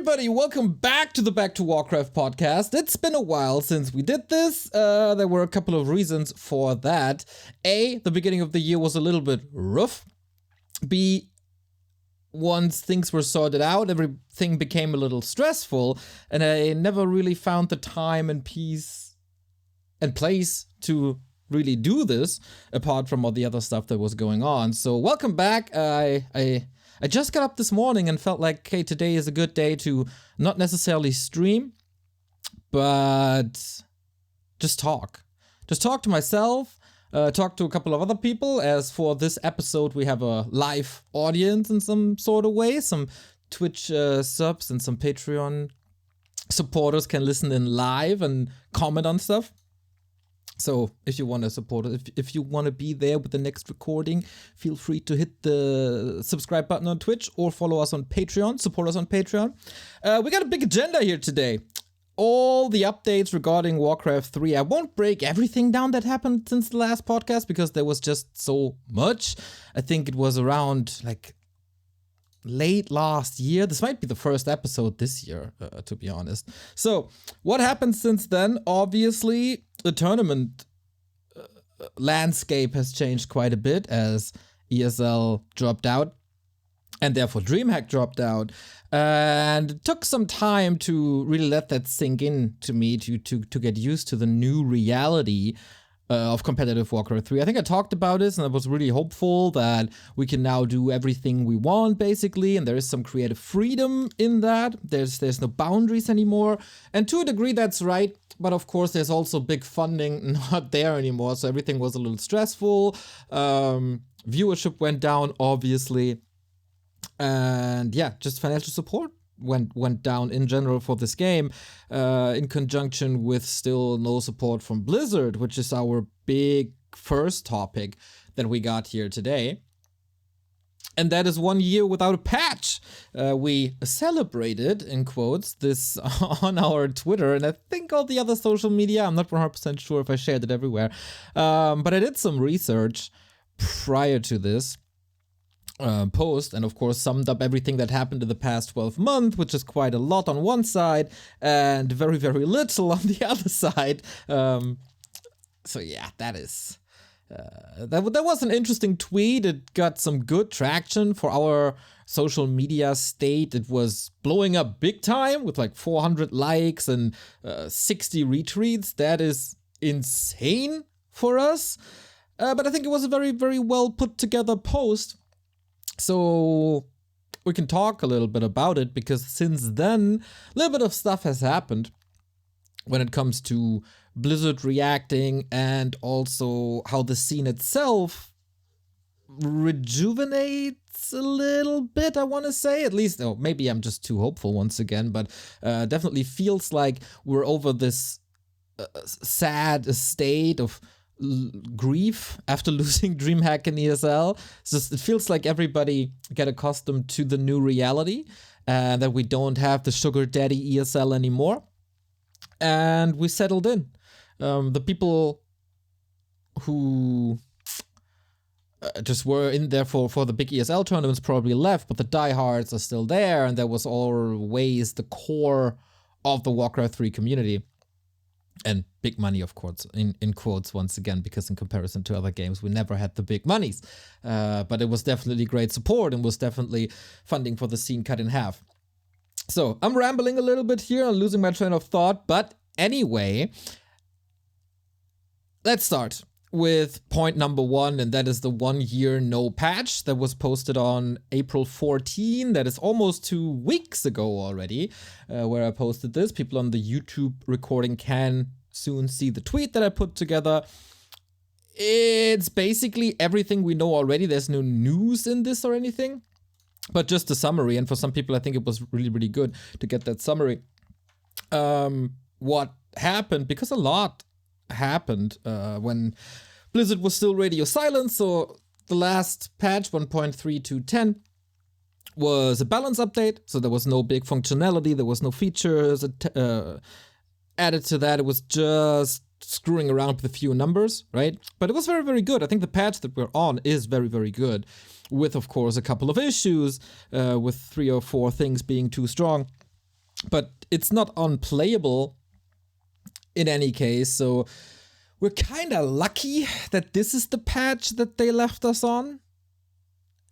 everybody, welcome back to the Back2Warcraft podcast. It's been a while since we did this. There were a couple of reasons for that. A, the beginning of the year was a little bit rough. B, once things were sorted out, everything became a little stressful, and I never really found the time and peace and place to really do this, apart from all the other stuff that was going on. So welcome back. I just got up this morning and felt like, hey, today is a good day to not necessarily stream, but just talk. Just talk to myself, talk to a couple of other people. As for this episode, we have a live audience in some sort of way. Some Twitch subs and some Patreon supporters can listen in live and comment on stuff. So if you want to support it, if you want to be there with the next recording, feel free to hit the subscribe button on Twitch or follow us on Patreon, support us on Patreon. We got a big agenda here today. All the updates regarding Warcraft 3. I won't break everything down that happened since the last podcast because there was just so much. I think it was around like late last year. This might be the first episode this year, to be honest. So what happened since then? Obviously, the tournament landscape has changed quite a bit as ESL dropped out and therefore DreamHack dropped out. And it took some time to really let that sink in to me to get used to the new reality of competitive Warcraft 3. I think I talked about this and I was really hopeful that we can now do everything we want basically, and there is some creative freedom in that. There's no boundaries anymore, and to a degree that's right, but of course there's also big funding not there anymore, so everything was a little stressful. Viewership went down obviously, and yeah, just financial support went down in general for this game, in conjunction with still no support from Blizzard, which is our big first topic that we got here today. And that is 1 year without a patch. We celebrated, in quotes, this on our Twitter and I think all the other social media. I'm not 100% sure if I shared it everywhere. But I did some research prior to this post, and of course summed up everything that happened in the past 12 months, which is quite a lot on one side and very, very little on the other side. So yeah, that is that was an interesting tweet. It got some good traction for our social media state. It was blowing up big time with like 400 likes and 60 retweets. That is insane for us, but I think it was a very, very well put together post. So we can talk a little bit about it, because since then, a little bit of stuff has happened when it comes to Blizzard reacting and also how the scene itself rejuvenates a little bit, I want to say. At least, oh, maybe I'm just too hopeful once again, but definitely feels like we're over this sad state of grief after losing DreamHack and ESL. It's just, it feels like everybody get accustomed to the new reality, that we don't have the sugar daddy ESL anymore, and we settled in. The people who just were in there for the big ESL tournaments probably left, but the diehards are still there, and that was always the core of the Warcraft 3 community. And big money, of course, in quotes once again, because in comparison to other games, we never had the big monies. But it was definitely great support and was definitely funding for the scene cut in half. So I'm rambling a little bit here, I'm losing my train of thought. But anyway, let's start with point number one, and that is the 1 year no patch that was posted on April 14. That is almost 2 weeks ago already, where I posted this. People on the YouTube recording can soon see the tweet that I put together. It's basically everything we know already. There's no news in this or anything, but just a summary. And for some people, I think it was really, really good to get that summary. What happened, because a lot happened when Blizzard was still radio silent. So the last patch 1.3210 was a balance update, so there was no big functionality, there was no features added to that. It was just screwing around with a few numbers, right? But it was very, very good. I think the patch that we're on is very, very good, with of course a couple of issues, with 3 or 4 things being too strong. but it's not unplayable in any case. So we're kind of lucky that this is the patch that they left us on,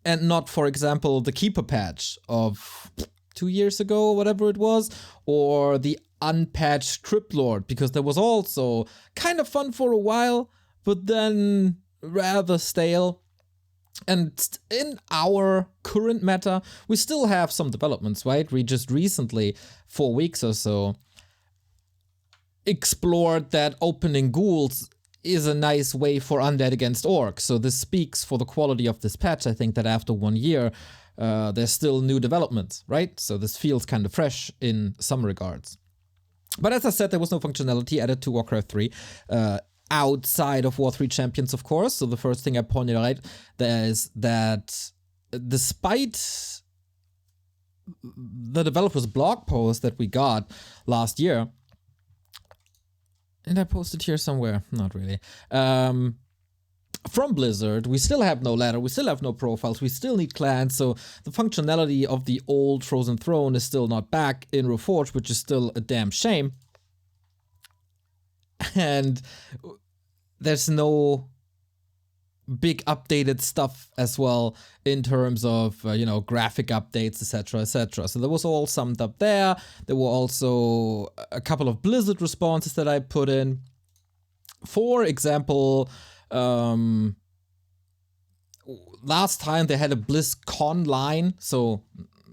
and not, for example, the Keeper patch of 2 years ago, or whatever it was, or the unpatched Crypt Lord, because that was also kind of fun for a while, but then rather stale. And in our current meta, we still have some developments, right? We just recently, 4 weeks or so, explored that opening ghouls is a nice way for undead against orcs. So this speaks for the quality of this patch. I think that after 1 year, there's still new developments, right? So this feels kind of fresh in some regards. But as I said, there was no functionality added to Warcraft 3. Outside of War 3 Champions, of course. So the first thing I pointed out there is that despite the developer's blog post that we got last year, and I posted here somewhere, not really, from Blizzard, we still have no ladder, we still have no profiles, we still need clans, so the functionality of the old Frozen Throne is still not back in Reforged, which is still a damn shame. And there's no big updated stuff as well in terms of, graphic updates, etc., etc. So there was all summed up there. There were also a couple of Blizzard responses that I put in. For example, last time they had a BlizzCon line, so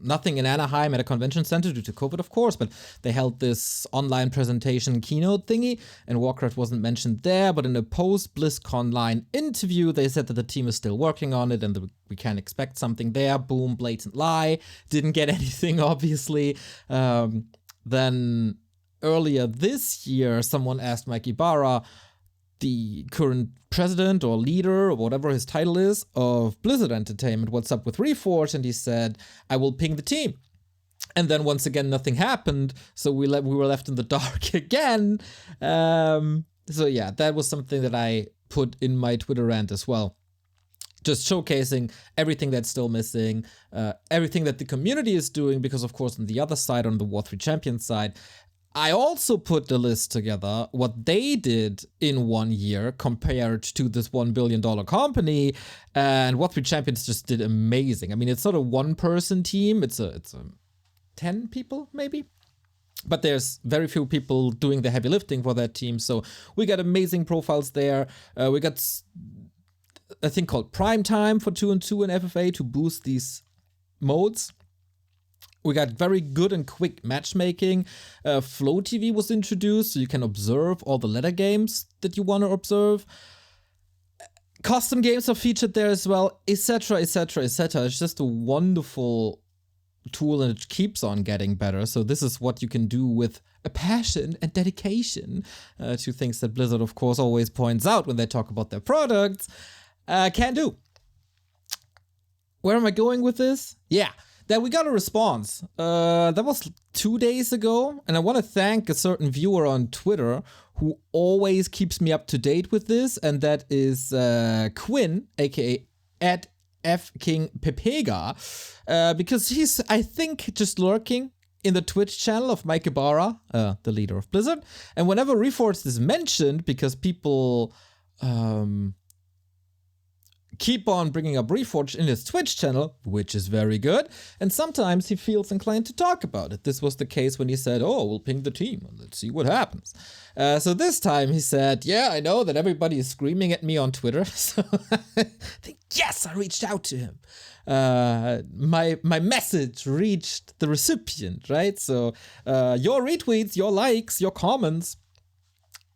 nothing in Anaheim at a convention center due to COVID, of course, but they held this online presentation keynote thingy, and Warcraft wasn't mentioned there, but in a post-BlizzCon line interview, they said that the team is still working on it and that we can expect something there. Boom, blatant lie. Didn't get anything, obviously. Then earlier this year, someone asked Mike Ybarra, the current president or leader or whatever his title is of Blizzard Entertainment, what's up with Reforged, and he said, I will ping the team. And then once again, nothing happened, so we were left in the dark again. So yeah, that was something that I put in my Twitter rant as well. Just showcasing everything that's still missing, everything that the community is doing, because of course on the other side, on the War 3 Champions side, I also put the list together, what they did in 1 year compared to this $1 billion company, and War 3 Champions just did amazing. I mean, it's not a one-person team, it's a 10 people, maybe? But there's very few people doing the heavy lifting for that team, so we got amazing profiles there. We got a thing called Prime Time for 2 and 2 in FFA to boost these modes. We got very good and quick matchmaking. Flow TV was introduced, so you can observe all the ladder games that you want to observe. Custom games are featured there as well, etc., etc., etc. It's just a wonderful tool, and it keeps on getting better. So this is what you can do with a passion and dedication to things that Blizzard, of course, always points out when they talk about their products. Can do. Where am I going with this? Yeah. That we got a response. That was 2 days ago, and I want to thank a certain viewer on Twitter who always keeps me up to date with this, and that is Quinn, aka @FKingPepega, because he's, I think, just lurking in the Twitch channel of Mike Ybarra, the leader of Blizzard, and whenever Reforged is mentioned, because people keep on bringing up Reforged in his Twitch channel, which is very good, and sometimes he feels inclined to talk about it. This was the case when he said, oh, we'll ping the team, and let's see what happens. So this time he said, yeah, I know that everybody is screaming at me on Twitter, so I think, yes, I reached out to him. My message reached the recipient, right? So your retweets, your likes, your comments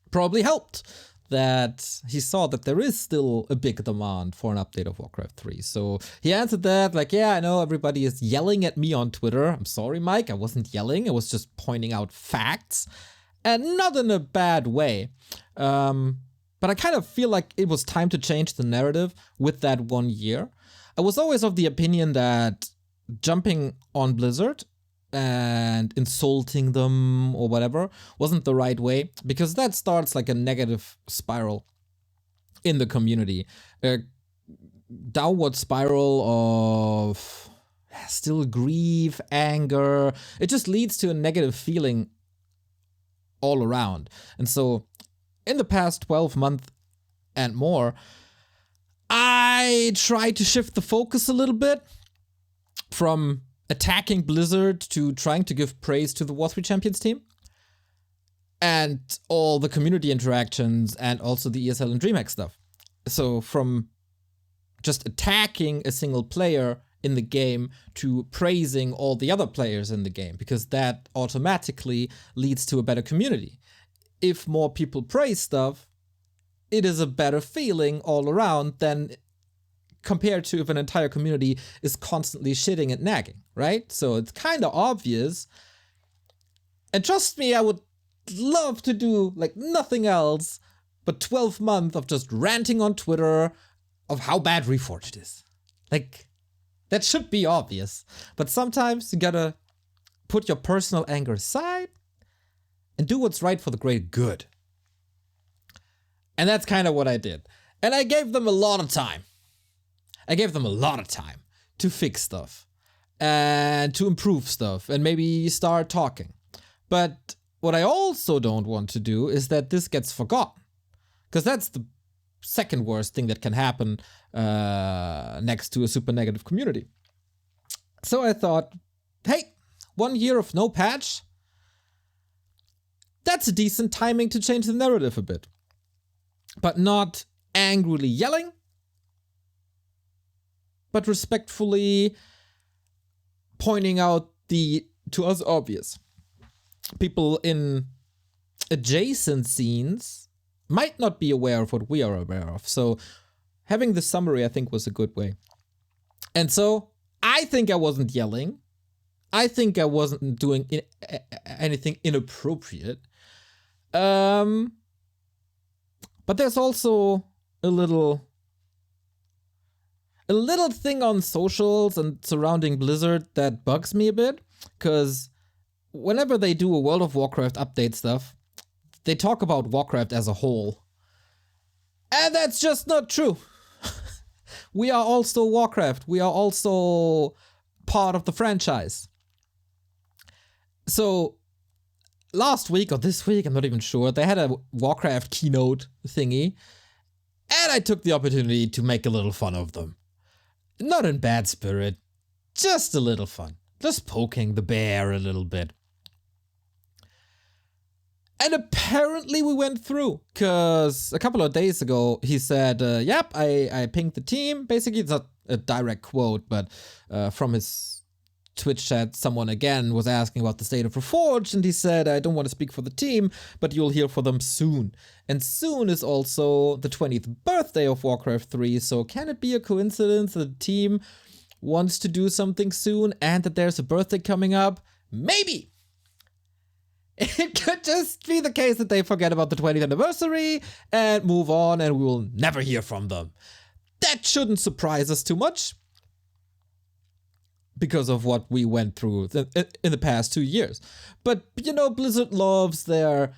probably helped that he saw that there is still a big demand for an update of Warcraft 3. So he answered that like, yeah, I know everybody is yelling at me on Twitter. I'm sorry, Mike, I wasn't yelling. I was just pointing out facts, and not in a bad way. But I kind of feel like it was time to change the narrative with that 1 year. I was always of the opinion that jumping on Blizzard and insulting them or whatever wasn't the right way, because that starts like a negative spiral in the community. A downward spiral of still grief, anger. It just leads to a negative feeling all around. And so in the past 12 months and more, I tried to shift the focus a little bit from attacking Blizzard to trying to give praise to the War 3 Champions team and all the community interactions and also the ESL and DreamHack stuff. So from just attacking a single player in the game to praising all the other players in the game, because that automatically leads to a better community. If more people praise stuff, it is a better feeling all around than compared to if an entire community is constantly shitting and nagging, right? So it's kind of obvious. And trust me, I would love to do like nothing else but 12 months of just ranting on Twitter of how bad Reforged is. Like, that should be obvious. But sometimes you gotta put your personal anger aside and do what's right for the greater good. And that's kind of what I did. And I gave them a lot of time. I gave them a lot of time to fix stuff and to improve stuff and maybe start talking. But what I also don't want to do is that this gets forgotten, because that's the second worst thing that can happen next to a super negative community. So I thought, hey, 1 year of no patch, that's a decent timing to change the narrative a bit. But not angrily yelling, but respectfully pointing out the, to us, obvious. People in adjacent scenes might not be aware of what we are aware of. So having the summary, I think, was a good way. And so I think I wasn't yelling. I think I wasn't doing anything inappropriate. But there's also a little thing on socials and surrounding Blizzard that bugs me a bit, because whenever they do a World of Warcraft update stuff, they talk about Warcraft as a whole. And that's just not true. We are also Warcraft. We are also part of the franchise. So last week or this week, I'm not even sure, they had a Warcraft keynote thingy, and I took the opportunity to make a little fun of them. Not in bad spirit, just a little fun. Just poking the bear a little bit. And apparently we went through, because a couple of days ago he said, yep, I pinged the team. Basically, it's not a direct quote, but from his Twitch chat, someone again was asking about the state of Reforged, and he said, I don't want to speak for the team, but you'll hear for them soon. And soon is also the 20th birthday of Warcraft 3, so can it be a coincidence that the team wants to do something soon and that there's a birthday coming up? Maybe! It could just be the case that they forget about the 20th anniversary and move on, and we will never hear from them. That shouldn't surprise us too much, because of what we went through in the past 2 years. But, you know, Blizzard loves their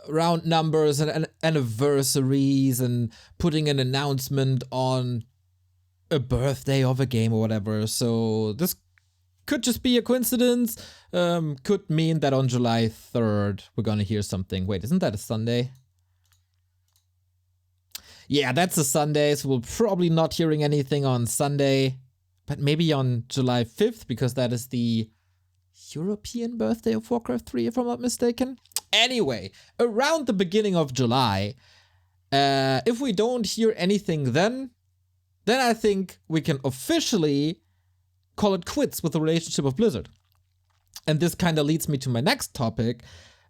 round numbers and anniversaries and putting an announcement on a birthday of a game or whatever. So this could just be a coincidence. Could mean that on July 3rd, we're gonna hear something. Wait, isn't that a Sunday? Yeah, that's a Sunday, so we'll probably not hearing anything on Sunday. But maybe on July 5th, because that is the European birthday of Warcraft 3, if I'm not mistaken. Anyway, around the beginning of July, if we don't hear anything then I think we can officially call it quits with the relationship of Blizzard. And this kind of leads me to my next topic,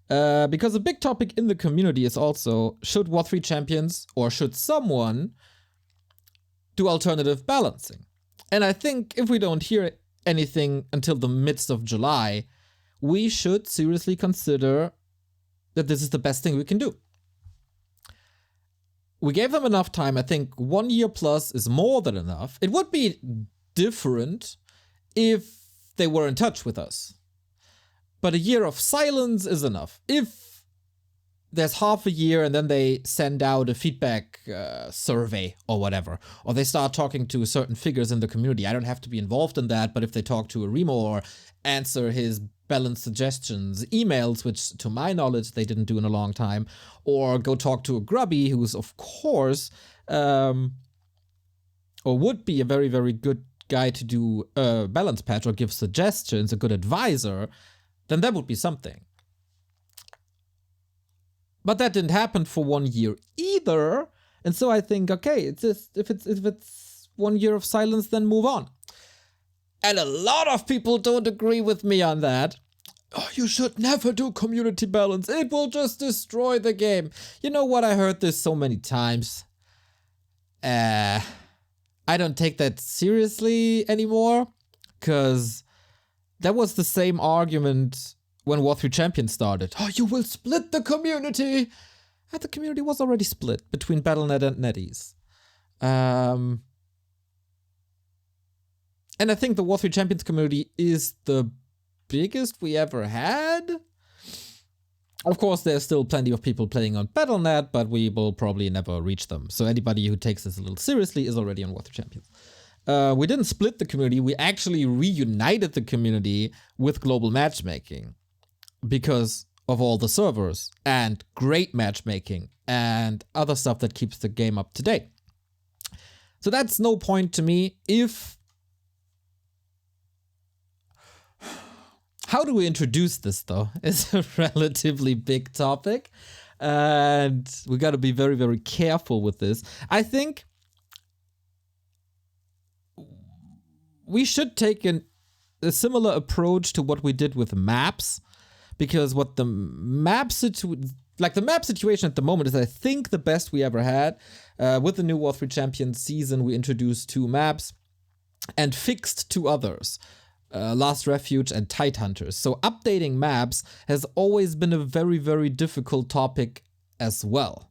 because a big topic in the community is also, should War 3 champions, or should someone do alternative balancing? And I think if we don't hear anything until the midst of July, we should seriously consider that this is the best thing we can do. We gave them enough time. I think 1 year plus is more than enough. It would be different if they were in touch with us. But a year of silence is enough. If there's half a year and then they send out a feedback survey or whatever, or they start talking to certain figures in the community. I don't have to be involved in that, but if they talk to a Remo or answer his balance suggestions, emails, which to my knowledge they didn't do in a long time, or go talk to a Grubby, who's of course, or would be a very, very good guy to do a balance patch or give suggestions, a good advisor, then that would be something. But that didn't happen for 1 year either, and so I think, okay, it's just, if it's 1 year of silence, then move on. And a lot of people don't agree with me on that. Oh, you should never do community balance. It will just destroy the game. You know what? I heard this so many times. I don't take that seriously anymore, because that was the same argument when War 3 Champions started. Oh, you will split the community! And the community was already split between Battle.net and NetEase. And I think the War 3 Champions community is the biggest we ever had. Of course, there's still plenty of people playing on Battle.net, but we will probably never reach them. So anybody who takes this a little seriously is already on War 3 Champions. We didn't split the community, we actually reunited the community with global matchmaking because of all the servers and great matchmaking and other stuff that keeps the game up to date. So that's no point to me. How do we introduce this, though? It's a relatively big topic, and we got to be very, very careful with this. I think we should take a similar approach to what we did with maps, because what the map situation at the moment is, I think, the best we ever had. With the new War 3 Champions season, we introduced 2 maps and fixed 2 others. Last Refuge and Tidehunters. So updating maps has always been a very, very difficult topic as well.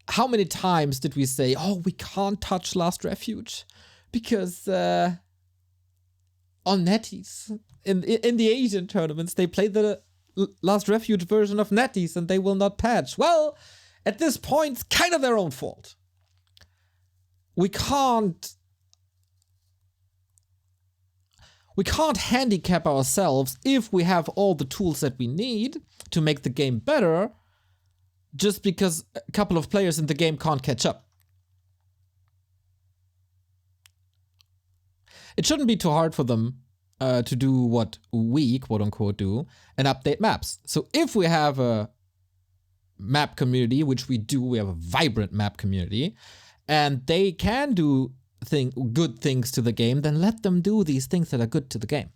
How many times did we say, oh, we can't touch Last Refuge because on NetEase, in the Asian tournaments, they play the Last Refuge version of NetEase and they will not patch. Well, at this point, it's kind of their own fault. We can't handicap ourselves if we have all the tools that we need to make the game better just because a couple of players in the game can't catch up. It shouldn't be too hard for them to do what we, quote unquote, do and update maps. So if we have a map community, which we do, we have a vibrant map community, and they can do good things to the game, then let them do these things that are good to the game.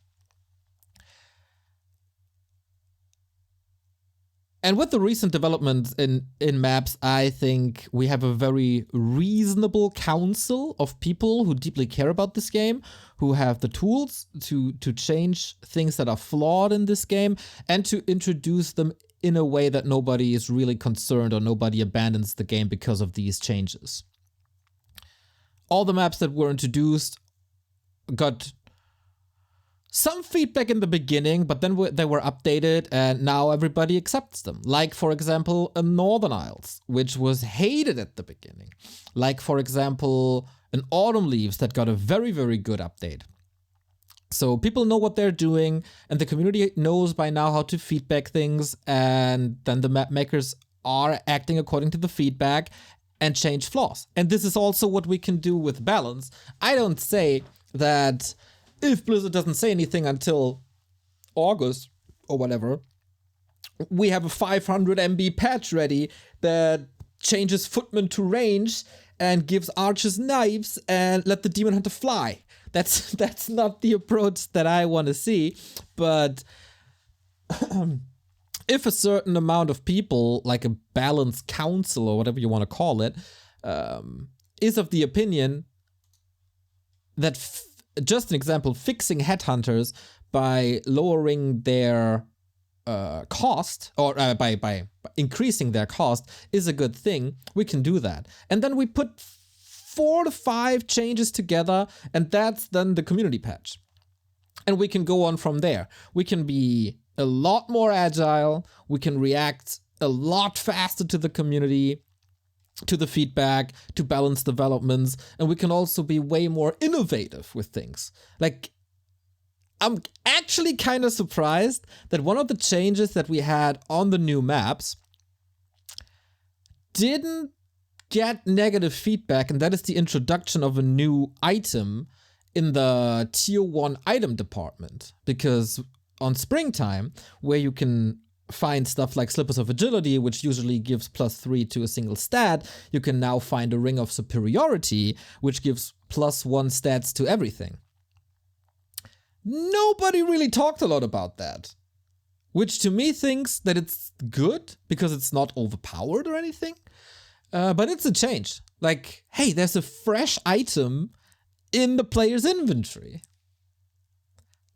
And with the recent developments in maps, I think we have a very reasonable council of people who deeply care about this game, who have the tools to change things that are flawed in this game and to introduce them in a way that nobody is really concerned or nobody abandons the game because of these changes. All the maps that were introduced got some feedback in the beginning, but then they were updated and now everybody accepts them. Like, for example, a Northern Isles, which was hated at the beginning. Like, for example, an Autumn Leaves that got a very, very good update. So people know what they're doing and the community knows by now how to feedback things, and then the map makers are acting according to the feedback and change flaws. And this is also what we can do with balance. I don't say that if Blizzard doesn't say anything until August or whatever, we have a 500 MB patch ready that changes footmen to range and gives archers knives and let the demon hunter fly. That's not the approach that I want to see. But if a certain amount of people, like a balanced council or whatever you want to call it, is of the opinion that, just an example, fixing headhunters by lowering their cost, or by increasing their cost is a good thing, we can do that. And then we put 4 to 5 changes together, and that's then the community patch. And we can go on from there. We can be a lot more agile, we can react a lot faster to the community, to the feedback, to balance developments, and we can also be way more innovative with things. Like, I'm actually kind of surprised that one of the changes that we had on the new maps didn't get negative feedback, and that is the introduction of a new item in the tier 1 item department. Because on springtime, where you can find stuff like Slippers of Agility, which usually gives +3 to a single stat, you can now find a Ring of Superiority, which gives +1 stats to everything. Nobody really talked a lot about that, which to me thinks that it's good because it's not overpowered or anything. But it's a change. Like, hey, there's a fresh item in the player's inventory.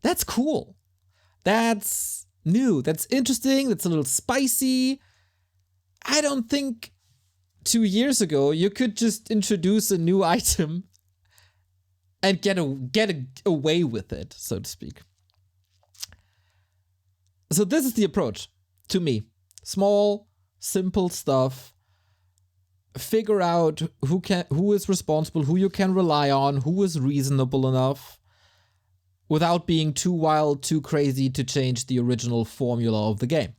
That's cool. That's new. That's interesting. That's a little spicy. I don't think 2 years ago you could just introduce a new item and get away with it, so to speak. So this is the approach to me. Small, simple stuff. Figure out who is responsible, who you can rely on, who is reasonable enough, without being too wild, too crazy to change the original formula of the game.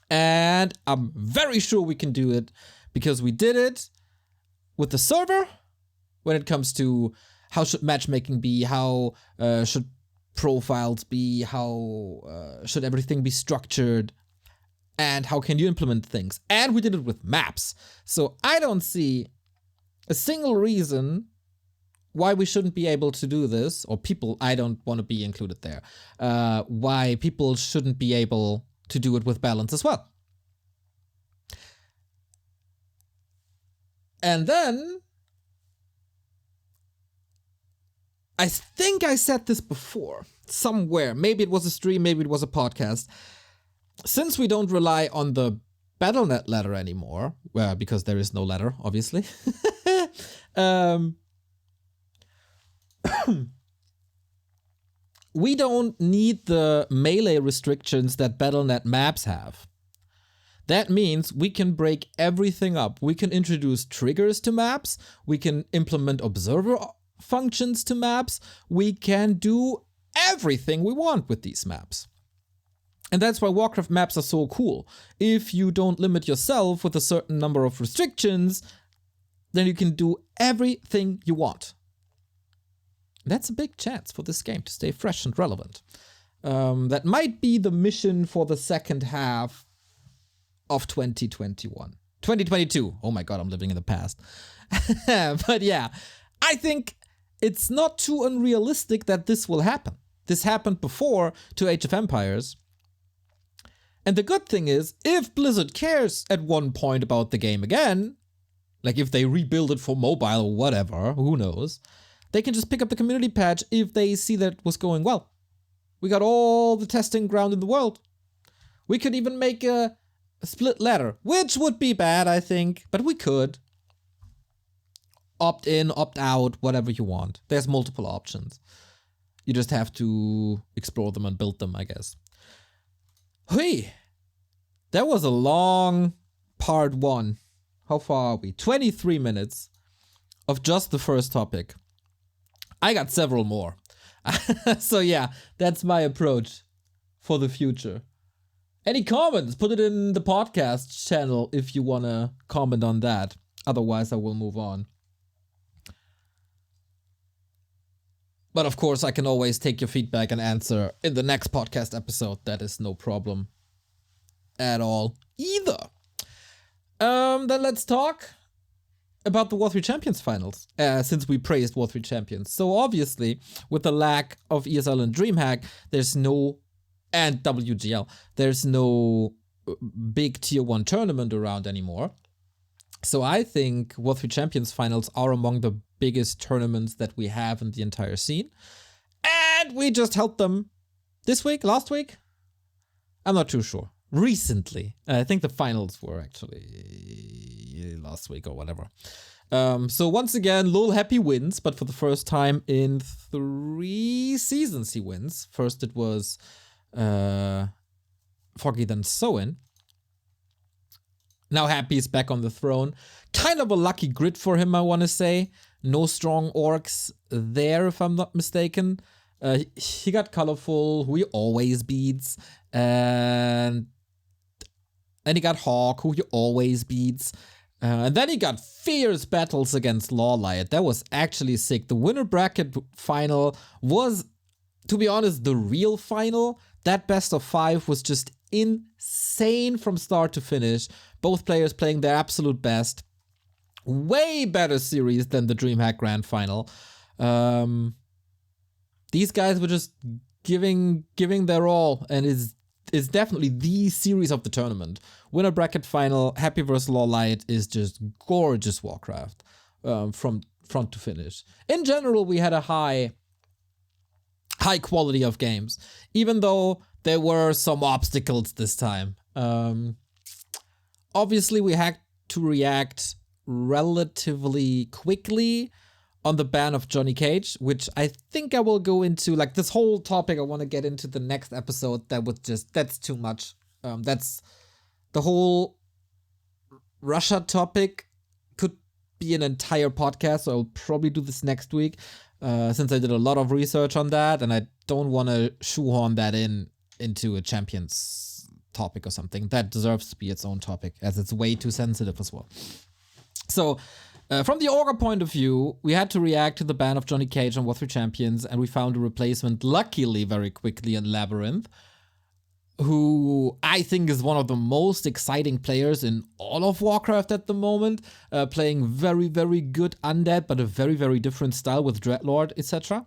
And I'm very sure we can do it because we did it with the server when it comes to how should matchmaking be, how should profiles be, how should everything be structured, and how can you implement things. And we did it with maps. So I don't see a single reason why we shouldn't be able to do this, or people, I don't want to be included there, why people shouldn't be able to do it with balance as well. And then, I think I said this before, somewhere, maybe it was a stream, maybe it was a podcast, since we don't rely on the BattleNet ladder anymore, because there is no ladder, obviously, we don't need the melee restrictions that BattleNet maps have. That means we can break everything up. We can introduce triggers to maps. We can implement observer functions to maps. We can do everything we want with these maps. And that's why Warcraft maps are so cool. If you don't limit yourself with a certain number of restrictions, then you can do everything you want. That's a big chance for this game to stay fresh and relevant. That might be the mission for the second half of 2021. 2022. Oh my god, I'm living in the past. But yeah, I think it's not too unrealistic that this will happen. This happened before to Age of Empires. And the good thing is, if Blizzard cares at one point about the game again, like if they rebuild it for mobile or whatever, who knows, they can just pick up the community patch if they see that it was going well. We got all the testing ground in the world. We could even make a split ladder, which would be bad, I think, but we could. Opt in, opt out, whatever you want. There's multiple options. You just have to explore them and build them, I guess. Hey, that was a long part 1. How far are we? 23 minutes of just the first topic. I got several more. So yeah, that's my approach for the future. Any comments? Put it in the podcast channel if you want to comment on that. Otherwise, I will move on. But of course, I can always take your feedback and answer in the next podcast episode. That is no problem at all either. Then let's talk about the War 3 Champions finals, since we praised War 3 Champions. So obviously, with the lack of ESL and DreamHack, there's no, and WGL, there's no big tier 1 tournament around anymore. So I think War 3 Champions finals are among the biggest tournaments that we have in the entire scene. And we just held them this week, last week? I'm not too sure. Recently. I think the finals were actually last week or whatever. So once again, Lul Happy wins, but for the first time in 3 seasons he wins. First it was Foggy, then Soin. Now Happy is back on the throne. Kind of a lucky grid for him, I want to say. No strong orcs there, if I'm not mistaken. He got Colorful, who he always beats. And then he got Hawk, who he always beats. And then he got fierce battles against Lawlight. That was actually sick. The winner bracket final was, to be honest, the real final. That best of 5 was just insane from start to finish. Both players playing their absolute best. Way better series than the DreamHack Grand Final. These guys were just giving their all, and is definitely the series of the tournament. Winner bracket final, Happy vs Lawlight is just gorgeous Warcraft from front to finish. In general, we had a high quality of games, even though there were some obstacles this time. Obviously, we had to react relatively quickly on the ban of Johnny Cage, which I think I will go into, like this whole topic I want to get into the next episode. That's too much. That's the whole Russia topic could be an entire podcast, so I'll probably do this next week, since I did a lot of research on that, and I don't want to shoehorn that into a Champions topic or something. That deserves to be its own topic, as it's way too sensitive as well. So, from the Augur point of view, we had to react to the ban of Johnny Cage on War 3 Champions, and we found a replacement, luckily, very quickly in Labyrinth, who I think is one of the most exciting players in all of Warcraft at the moment, playing very, very good undead, but a very, very different style with Dreadlord, etc.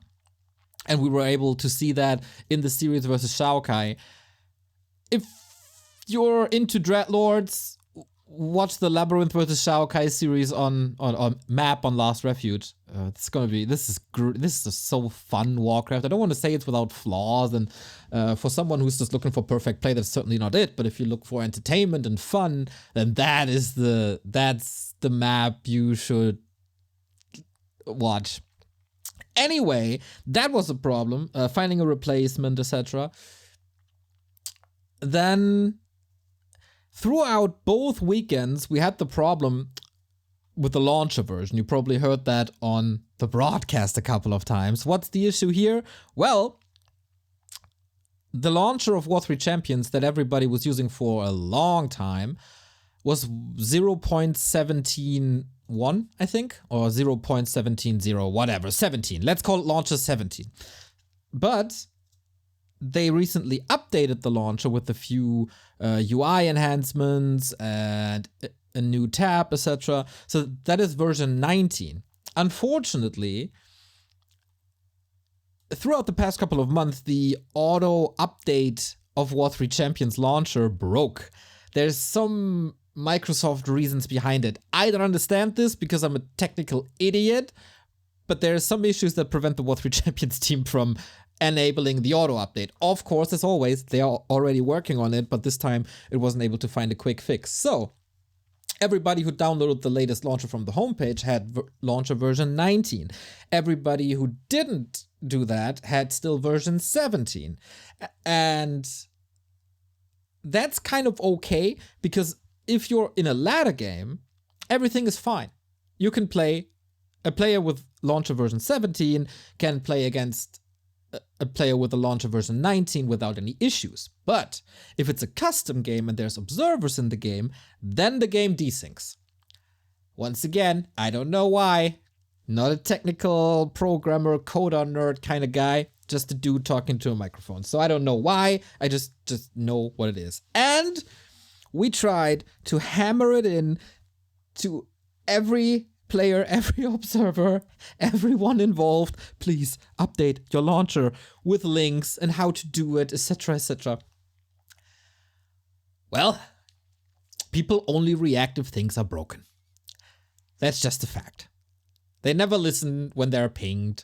And we were able to see that in the series versus Xiaokai. If you're into Dreadlords, watch the Labyrinth vs Xiaokai series on map on Last Refuge. This is so fun Warcraft. I don't want to say it's without flaws, and for someone who's just looking for perfect play, that's certainly not it. But if you look for entertainment and fun, then that's the map you should watch. Anyway, that was a problem, finding a replacement, etc. Then, throughout both weekends, we had the problem with the launcher version. You probably heard that on the broadcast a couple of times. What's the issue here? Well, the launcher of War 3 Champions that everybody was using for a long time was 0.171, I think, or 0.170, whatever, 17. Let's call it launcher 17. But they recently updated the launcher with a few UI enhancements and a new tab, etc. So that is version 19. Unfortunately, throughout the past couple of months, the auto update of War 3 Champions launcher broke. There's some Microsoft reasons behind it. I don't understand this because I'm a technical idiot, but there are some issues that prevent the War 3 Champions team from enabling the auto update. Of course, as always, they are already working on it, but this time it wasn't able to find a quick fix. So everybody who downloaded the latest launcher from the homepage had launcher version 19. Everybody who didn't do that had still version 17. And that's kind of okay, because if you're in a ladder game, everything is fine. You can play, a player with launcher version 17 can play against a player with a launcher version 19 without any issues. But if it's a custom game and there's observers in the game, then the game desyncs. Once again, I don't know why. Not a technical programmer, coder nerd kind of guy. Just a dude talking to a microphone. So I don't know why. I just know what it is. And we tried to hammer it in to every player, every observer, everyone involved. Please update your launcher with links and how to do it, etc., etc. Well, people only react if things are broken. That's just a fact. They never listen when they're pinged.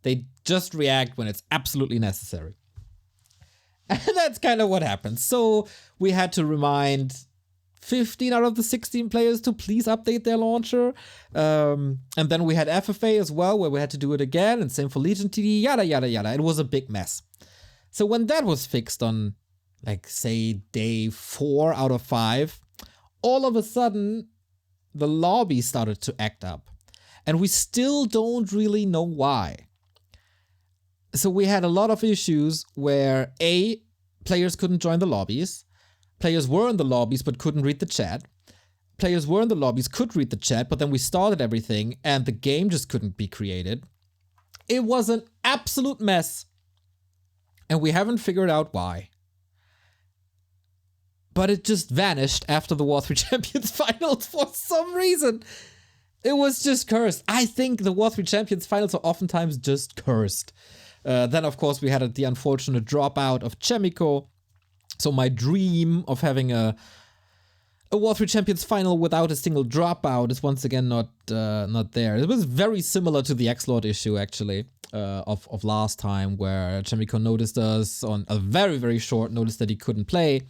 They just react when it's absolutely necessary. And that's kind of what happened. So we had to remind 15 out of the 16 players to please update their launcher. And then we had FFA as well, where we had to do it again, and same for Legion TD, yada, yada, yada. It was a big mess. So when that was fixed on, like, say, day 4 out of 5, all of a sudden, the lobby started to act up. And we still don't really know why. So we had a lot of issues where A, players couldn't join the lobbies. Players were in the lobbies but couldn't read the chat. Players were in the lobbies, could read the chat, but then we started everything and the game just couldn't be created. It was an absolute mess. And we haven't figured out why. But it just vanished after the War 3 Champions Finals for some reason. It was just cursed. I think the War 3 Champions Finals are oftentimes just cursed. Then, of course, we had the unfortunate dropout of Chemico. So my dream of having a War 3 Champions Final without a single dropout is once again not there. It was very similar to the X-Lord issue, actually, of last time, where Chemico noticed us on a very, very short notice that he couldn't play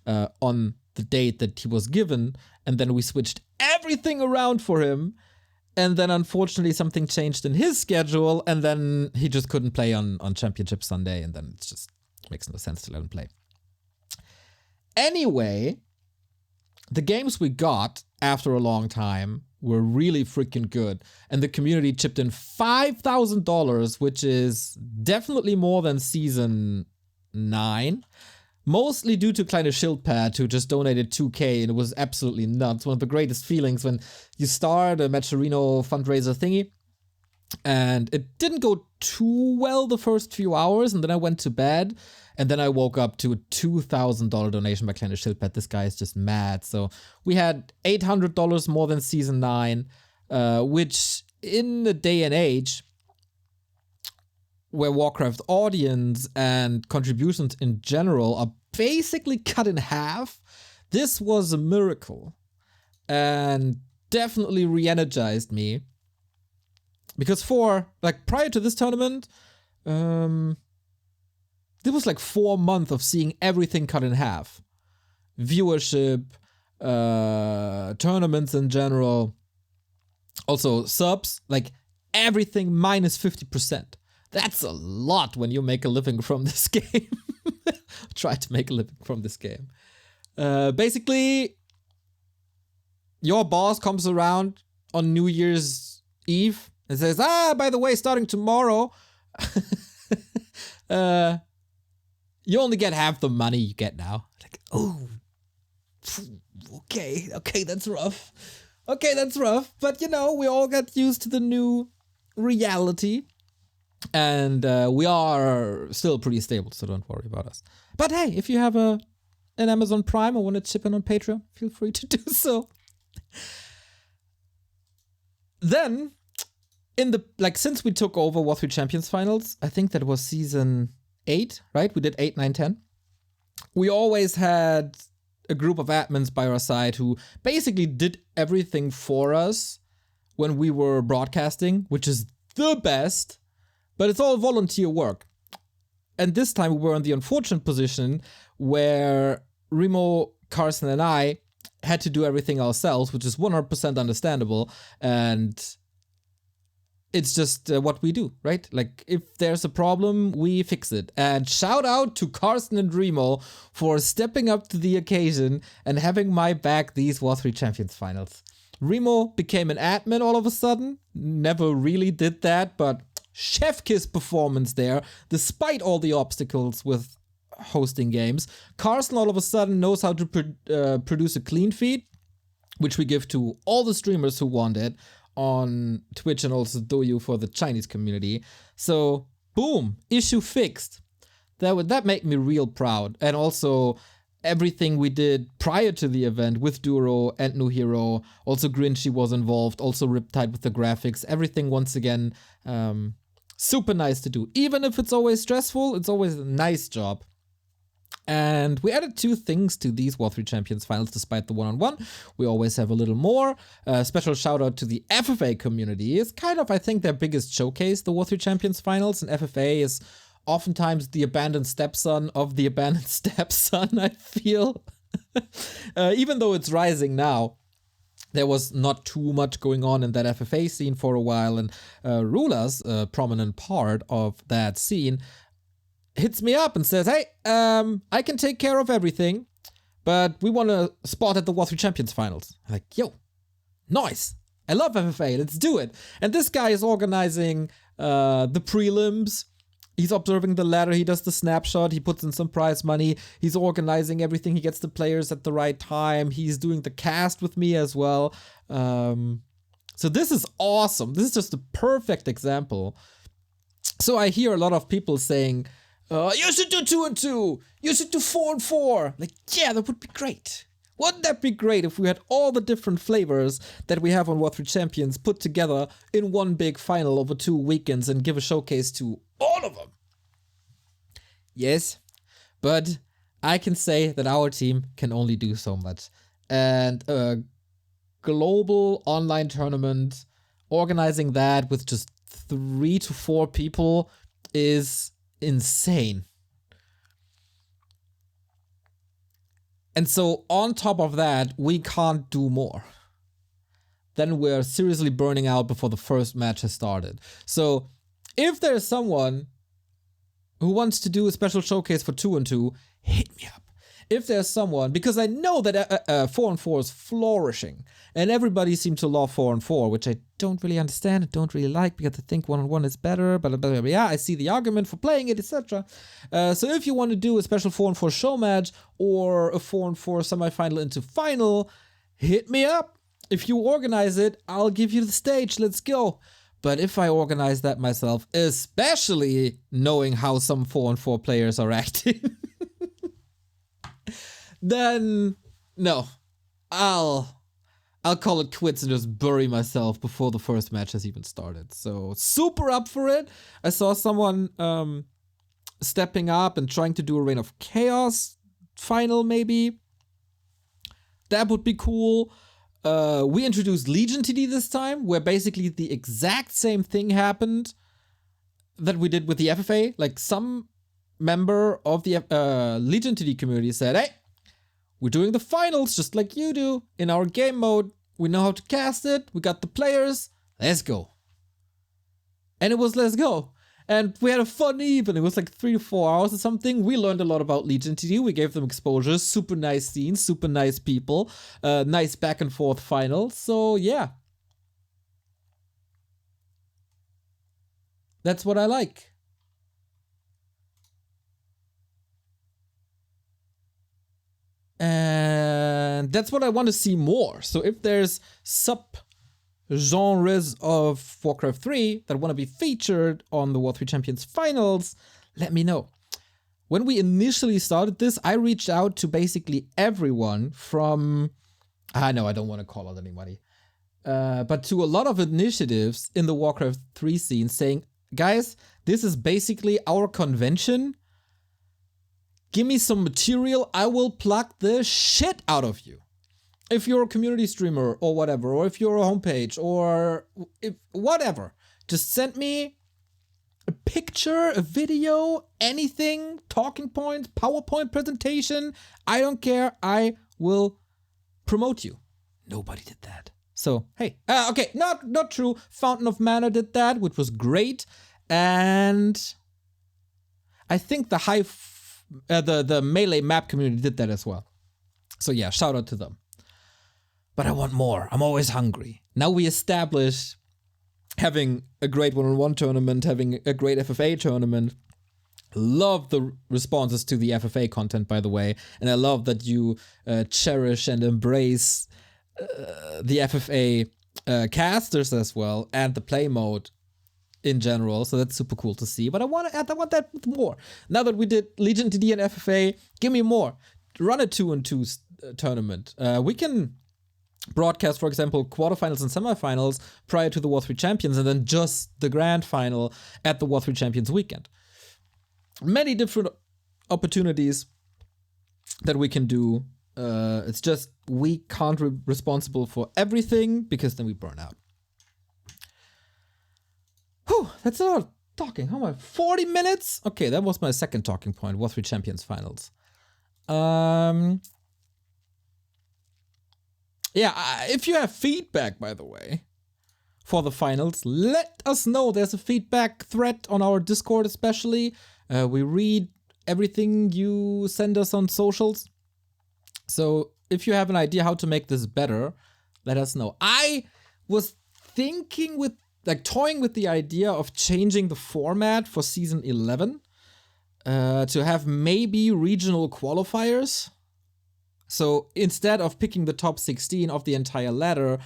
on the date that he was given, and then we switched everything around for him. And then, unfortunately, something changed in his schedule, and then he just couldn't play on Championship Sunday, and then it just makes no sense to let him play. Anyway, the games we got after a long time were really freaking good, and the community chipped in $5,000, which is definitely more than Season 9. Mostly due to Kleine Schildpad, who just donated 2K, and it was absolutely nuts. One of the greatest feelings when you start a Matcherino fundraiser thingy. And it didn't go too well the first few hours, and then I went to bed, and then I woke up to a $2,000 donation by Kleine Schildpad. This guy is just mad. So we had $800 more than Season 9, which in the day and age where Warcraft audience and contributions in general are basically cut in half, this was a miracle and definitely re-energized me. Because prior to this tournament, there was like 4 months of seeing everything cut in half. Viewership, tournaments in general, also subs, like everything minus 50%. That's a lot when you make a living from this game. Try to make a living from this game. Basically, your boss comes around on New Year's Eve and says, by the way, starting tomorrow, you only get half the money you get now. Like, oh, okay, that's rough. Okay, that's rough. But, we all got used to the new reality. And we are still pretty stable, so don't worry about us. But hey, if you have an Amazon Prime or want to chip in on Patreon, feel free to do so. Then, since we took over War 3 Champions Finals, I think that was Season 8, right? We did 8, 9, 10. We always had a group of admins by our side who basically did everything for us when we were broadcasting, which is the best. But it's all volunteer work. And this time we were in the unfortunate position where Remo, Carson, and I had to do everything ourselves, which is 100% understandable. And it's just what we do, right? Like, if there's a problem, we fix it. And shout out to Carson and Remo for stepping up to the occasion and having my back these War 3 Champions Finals. Remo became an admin all of a sudden. Never really did that, but chef kiss performance there, despite all the obstacles with hosting games. Carson all of a sudden knows how to produce a clean feed, which we give to all the streamers who want it on Twitch and also Douyu for the Chinese community. So, boom, issue fixed. That made me real proud. And also, everything we did prior to the event with Duro and New Hero, also Grinchy was involved, also Riptide with the graphics, everything once again, super nice to do. Even if it's always stressful, it's always a nice job. And we added 2 things to these War 3 Champions Finals despite the one-on-one. We always have a little more. Special shout out to the FFA community. It's kind of, I think, their biggest showcase, the War 3 Champions Finals. And FFA is oftentimes the abandoned stepson of the abandoned stepson, I feel. Even though it's rising now. There was not too much going on in that FFA scene for a while, and Rula's a prominent part of that scene hits me up and says, hey, I can take care of everything, but we want a spot at the War 3 Champions finals. I'm like, yo, nice. I love FFA, let's do it. And this guy is organizing the prelims. He's observing the ladder, he does the snapshot, he puts in some prize money, he's organizing everything, he gets the players at the right time, he's doing the cast with me as well. So this is awesome. This is just a perfect example. So I hear a lot of people saying, you should do 2 and 2, you should do 4 and 4. Like, yeah, that would be great. Wouldn't that be great if we had all the different flavors that we have on War 3 Champions put together in one big final over 2 weekends and give a showcase to all of them? Yes, but I can say that our team can only do so much. And a global online tournament, organizing that with just 3 to 4 people is insane. And so on top of that, we can't do more. Then we're seriously burning out before the first match has started. So if there's someone who wants to do a special showcase for 2 and 2, hit me up. If there's someone, because I know that 4 and 4 is flourishing, and everybody seems to love 4 and 4, which I don't really understand, I don't really like, because I think 1 on 1 is better, but yeah, I see the argument for playing it, etc. So if you want to do a special 4 and 4 show match, or a 4 and 4 semifinal into final, hit me up. If you organize it, I'll give you the stage, let's go. But if I organize that myself, especially knowing how some 4 and 4 players are acting, then no, I'll call it quits and just bury myself before the first match has even started. So super up for it. I saw someone stepping up and trying to do a Reign of Chaos final maybe. That would be cool. We introduced Legion TD this time, where basically the exact same thing happened that we did with the FFA. Like some member of the Legion TD community said, hey, we're doing the finals just like you do in our game mode. We know how to cast it. We got the players. Let's go. And it was let's go. And we had a fun evening. It was like 3 to 4 hours or something. We learned a lot about Legion TD. We gave them exposure. Super nice scenes. Super nice people. Nice back and forth finals. So yeah. That's what I like. And that's what I want to see more. So if there's sub-genres of Warcraft 3 that want to be featured on the War 3 Champions finals, let me know. When we initially started this, I reached out to basically everyone from... I know I don't want to call out anybody. But to a lot of initiatives in the Warcraft 3 scene saying, guys, this is basically our convention. Give me some material, I will pluck the shit out of you. If you're a community streamer or whatever, or if you're a homepage or if whatever, just send me a picture, a video, anything, talking points, PowerPoint presentation. I don't care, I will promote you. Nobody did that. So, hey, okay, not true. Fountain of Mana did that, which was great. And I think the the Melee map community did that as well. So yeah, shout out to them. But I want more. I'm always hungry. Now we established having a great one-on-one tournament, having a great FFA tournament. Love the responses to the FFA content, by the way. And I love that you cherish and embrace the FFA casters as well, and the play mode in general, so that's super cool to see. But I want that with more. Now that we did Legion TD and FFA, give me more. Run a 2-on-2 tournament. We can broadcast, for example, quarterfinals and semifinals prior to the War 3 Champions, and then just the grand final at the War 3 Champions weekend. Many different opportunities that we can do. It's just we can't be responsible for everything because then we burn out. Whew, that's a lot of talking. How am I? 40 minutes? Okay, that was my second talking point. War 3 Champions finals. Yeah, if you have feedback, by the way, for the finals, let us know. There's a feedback thread on our Discord especially. We read everything you send us on socials. So if you have an idea how to make this better, let us know. I was thinking with, like, toying with the idea of changing the format for season 11 to have maybe regional qualifiers. So instead of picking the top 16 of the entire ladder,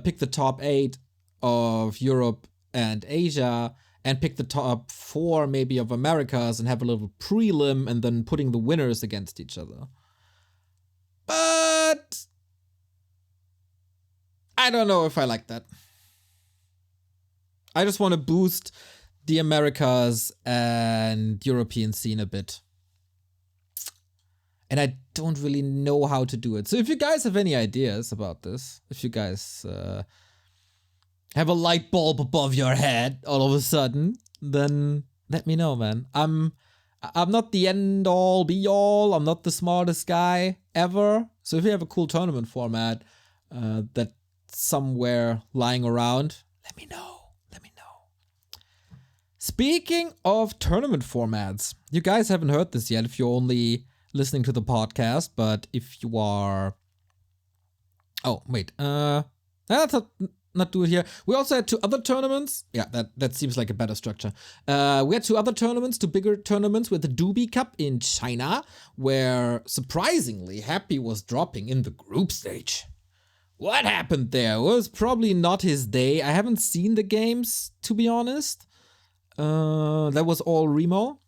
pick the top 8 of Europe and Asia, and pick the top 4 maybe of Americas and have a little prelim and then putting the winners against each other. But I don't know if I like that. I just want to boost the Americas and European scene a bit. And I don't really know how to do it. So if you guys have any ideas about this, if you guys have a light bulb above your head all of a sudden, then let me know, man. I'm not the end all be all. I'm not the smartest guy ever. So if you have a cool tournament format that's somewhere lying around, let me know. Let me know. Speaking of tournament formats, you guys haven't heard this yet if you're only listening to the podcast, but if you are... Oh, wait. Let's not do it here. We also had 2 other tournaments. Yeah, that seems like a better structure. We had 2 other tournaments, 2 bigger tournaments with the Doubi Cup in China, where surprisingly Happy was dropping in the group stage. What happened there? It was probably not his day. I haven't seen the games, to be honest. That was all Remo.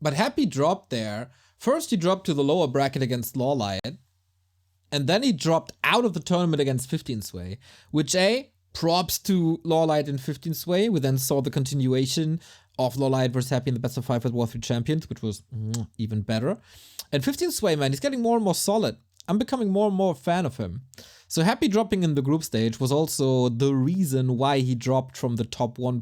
But Happy dropped there. First he dropped to the lower bracket against Lawlight. And then he dropped out of the tournament against 15 Sway. Which, props to Lawlight and 15 Sway. We then saw the continuation of Lawlight versus Happy in the best of 5 at War 3 Champions, which was even better. And 15 Sway, man, he's getting more and more solid. I'm becoming more and more a fan of him. So Happy dropping in the group stage was also the reason why he dropped from the top 1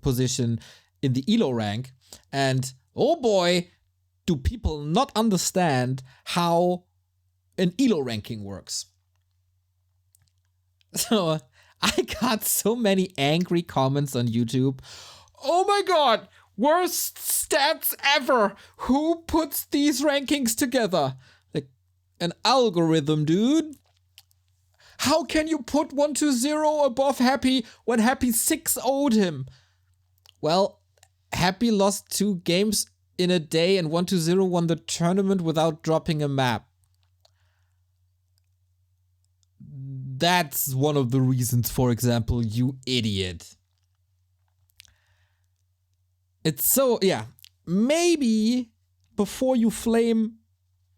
position in the ELO rank. And oh boy, do people not understand how an ELO ranking works. So I got so many angry comments on YouTube. Oh my god, worst stats ever. Who puts these rankings together? Like an algorithm, dude. How can you put 1-0 above Happy when Happy 6-0'd him? Well, Happy lost 2 games in a day and 1-0 won the tournament without dropping a map. That's one of the reasons, for example, you idiot. It's so, yeah, maybe before you flame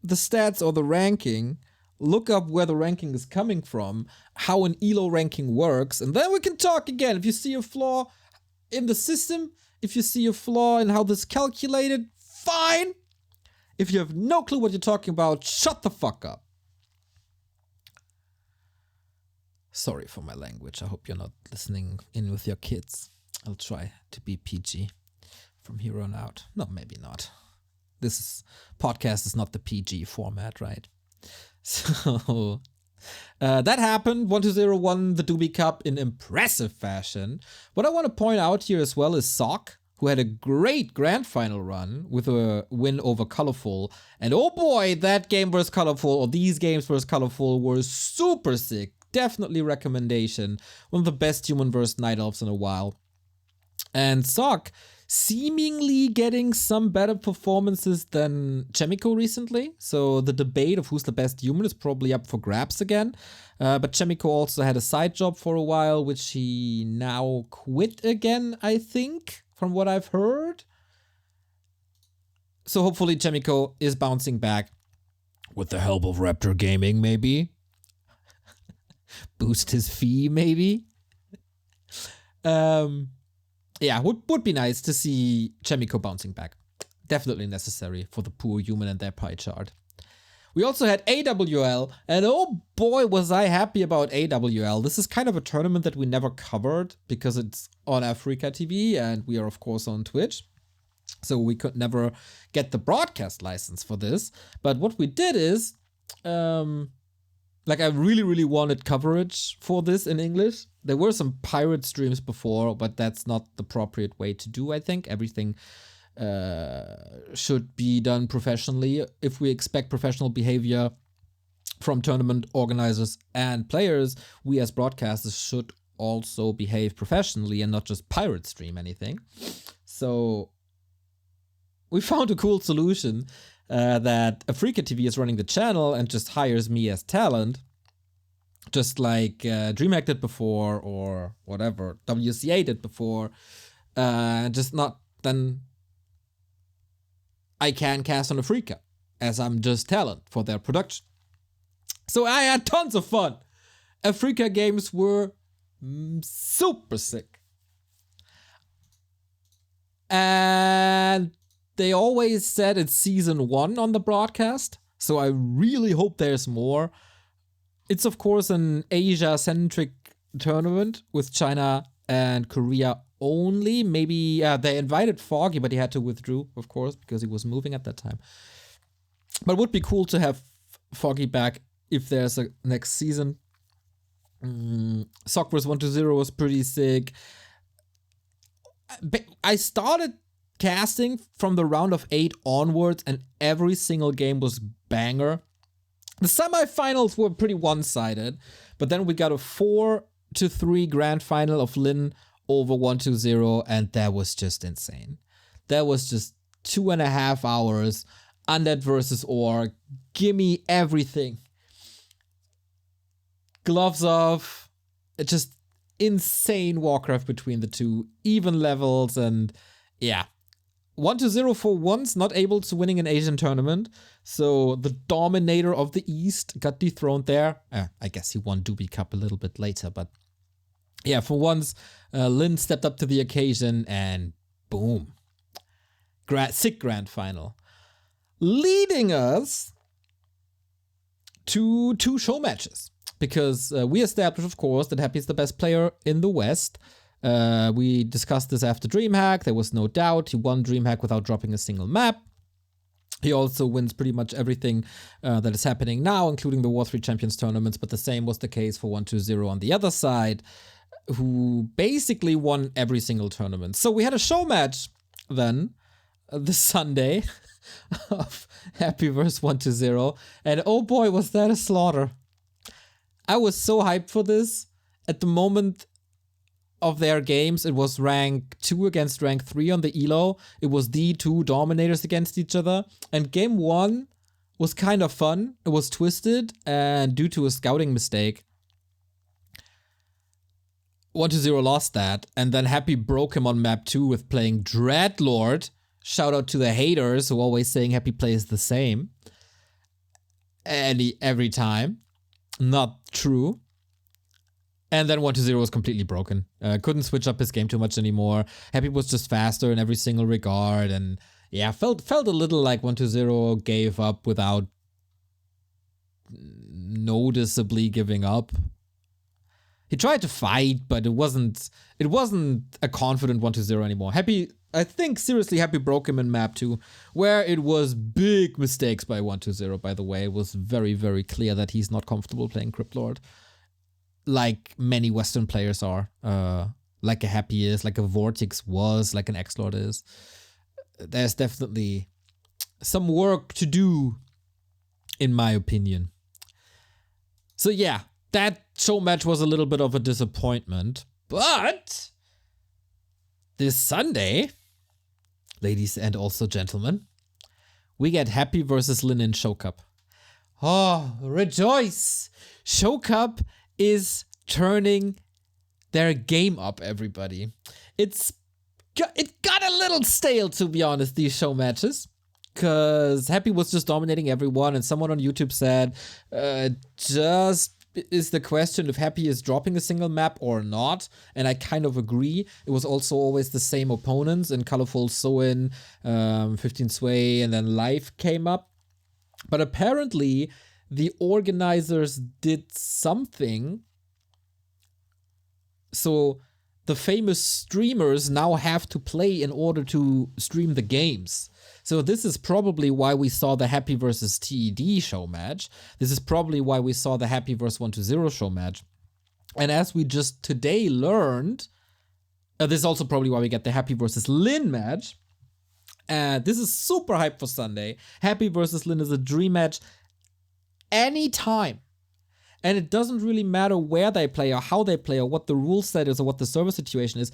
the stats or the ranking, look up where the ranking is coming from, how an ELO ranking works, and then we can talk again. If you see a flaw in the system, if you see a flaw in how this is calculated, fine. If you have no clue what you're talking about, shut the fuck up. Sorry for my language. I hope you're not listening in with your kids. I'll try to be PG from here on out. No, maybe not. Podcast is not the PG format, right? So that happened. 1-0 won the Doubi Cup in impressive fashion. What I want to point out here as well is Sock, who had a great grand final run with a win over Colorful. And oh boy, that game versus Colorful, or these games versus Colorful, were super sick. Definitely recommendation. One of the best human versus Night Elves in a while. And Sock seemingly getting some better performances than Chemico recently. So the debate of who's the best human is probably up for grabs again. But Chemico also had a side job for a while, which he now quit again, I think, from what I've heard. So hopefully Chemico is bouncing back with the help of Raptor Gaming, maybe. Boost his fee, maybe. Yeah, would be nice to see Chemico bouncing back. Definitely necessary for the poor human and their pie chart. We also had AWL, and oh boy was I happy about AWL. This is kind of a tournament that we never covered because it's on Africa TV and we are of course on Twitch. So we could never get the broadcast license for this. But what we did is, like I really wanted coverage for this in English. There were some pirate streams before, but that's not the appropriate way to do, I think. Everything should be done professionally. If we expect professional behavior from tournament organizers and players, we as broadcasters should also behave professionally and not just pirate stream anything. So we found a cool solution that Afrika TV is running the channel and just hires me as talent, just like DreamHack did before or whatever WCA did before. Just not then I can cast on Afrika as I'm just talent for their production. So I had tons of fun. Afrika games were super sick. And they always said it's season 1 on the broadcast, so I really hope there's more. It's of course an Asia-centric tournament with China and Korea only. Maybe they invited Foggy, but he had to withdraw, of course, because he was moving at that time. But it would be cool to have Foggy back if there's a next season. Soccer's 1-0 was pretty sick. I started casting from the round of 8 onwards, and every single game was banger. The semifinals were pretty one-sided, but then we got a 4-3 grand final of Lin over 1-0, and that was just insane. That was just 2.5 hours, Undead versus Orc, gimme everything. Gloves off, just insane Warcraft between the two, even levels, and yeah. 1-0 for once, not able to winning an Asian tournament. So the dominator of the East got dethroned there. I guess he won Doubi Cup a little bit later, but yeah, for once, Lin stepped up to the occasion and boom. Sick grand final. Leading us to 2 show matches. Because we established, of course, that Happy is the best player in the West. We discussed this after DreamHack. There was no doubt. He won DreamHack without dropping a single map. He also wins pretty much everything that is happening now, including the War 3 Champions tournaments. But the same was the case for 1-0 on the other side, who basically won every single tournament. So we had a show match then, this Sunday, of Happy vs 1-0. And oh boy, was that a slaughter. I was so hyped for this. At the moment of their games, it was rank 2 against rank 3 on the ELO. It was the 2 dominators against each other. And game 1 was kind of fun. It was twisted, and due to a scouting mistake, 1-0 lost that. And then Happy broke him on map 2 with playing Dreadlord. Shout out to the haters who always saying Happy plays the same. Every time. Not true. And then 1-0 was completely broken. Couldn't switch up his game too much anymore. Happy was just faster in every single regard. And yeah, felt a little like 1-0 gave up without noticeably giving up. He tried to fight, but it wasn't a confident 1-0 anymore. Happy, I think seriously Happy broke him in map 2, where it was big mistakes by 1-0, by the way. It was very, very clear that he's not comfortable playing Cryptlord, like many Western players are. Like a Happy is, like a Vortex was, like an Xlord is. There's definitely some work to do, in my opinion. So yeah, that show match was a little bit of a disappointment, but this Sunday, ladies and also gentlemen, we get Happy versus Lin in Show Cup. Oh, rejoice! Show Cup is turning their game up, everybody. It got a little stale, to be honest, these show matches. Because Happy was just dominating everyone, and someone on YouTube said, just is the question if Happy is dropping a single map or not, and I kind of agree. It was also always the same opponents, and Colorful Soin, 15 Sway, and then Life came up. But apparently, the organizers did something. So the famous streamers now have to play in order to stream the games. So this is probably why we saw the Happy versus TED show match. This is probably why we saw the Happy versus 1-0 show match. And as we just today learned, this is also probably why we get the Happy versus Lin match. And this is super hype for Sunday. Happy versus Lin is a dream match anytime. And it doesn't really matter where they play or how they play or what the rule set is or what the server situation is.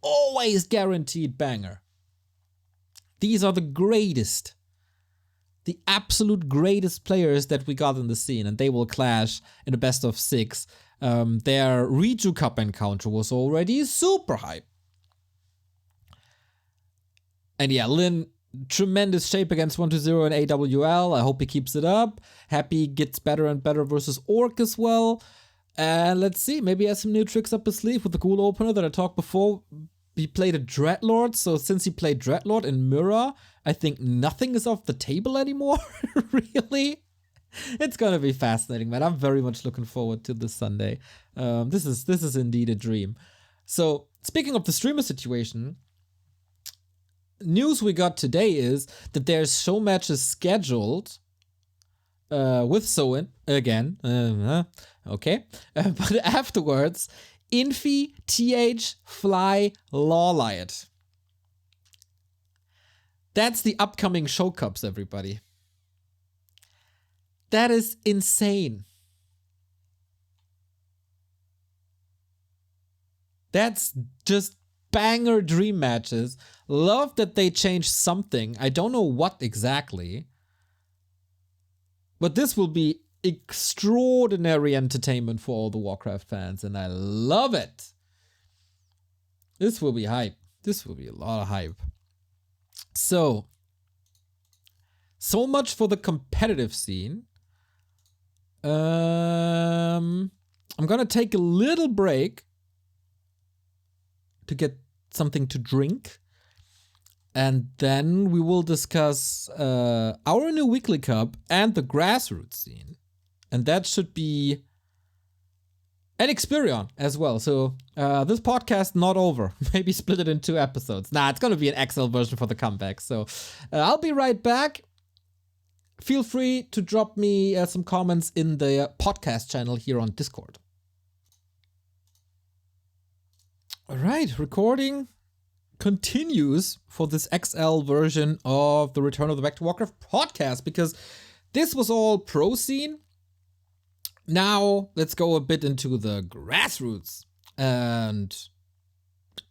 Always guaranteed banger. These are the greatest, the absolute greatest players that we got in the scene, and they will clash in a best of 6. Their Reforged Cup encounter was already super hype. And yeah, Lin, tremendous shape against 1-0 in AWL. I hope he keeps it up. Happy gets better and better versus Orc as well. And let's see, maybe he has some new tricks up his sleeve with the cool opener that I talked before. He played a Dreadlord, so since he played Dreadlord in Mirror, I think nothing is off the table anymore, really. It's gonna be fascinating, man. I'm very much looking forward to this Sunday. This is indeed a dream. So, speaking of the streamer situation, news we got today is that there's show matches scheduled with Soin again. Okay. But afterwards, Infi, TH, Fly, Lawlight. That's the upcoming show cups, everybody. That is insane. That's just banger dream matches. Love that they changed something. I don't know what exactly. But this will be extraordinary entertainment for all the Warcraft fans, and I love it. This will be hype. This will be a lot of hype. So much for the competitive scene. I'm gonna take a little break to get something to drink. And then we will discuss our new weekly cup and the Grassroots scene. And that should be an Xperion as well. So this podcast not over. Maybe split it in 2 episodes. Nah, it's going to be an XL version for the comeback. So I'll be right back. Feel free to drop me some comments in the podcast channel here on Discord. All right, recording continues for this XL version of the Return of the Back2Warcraft podcast, because this was all pro scene. Now let's go a bit into the Grassroots and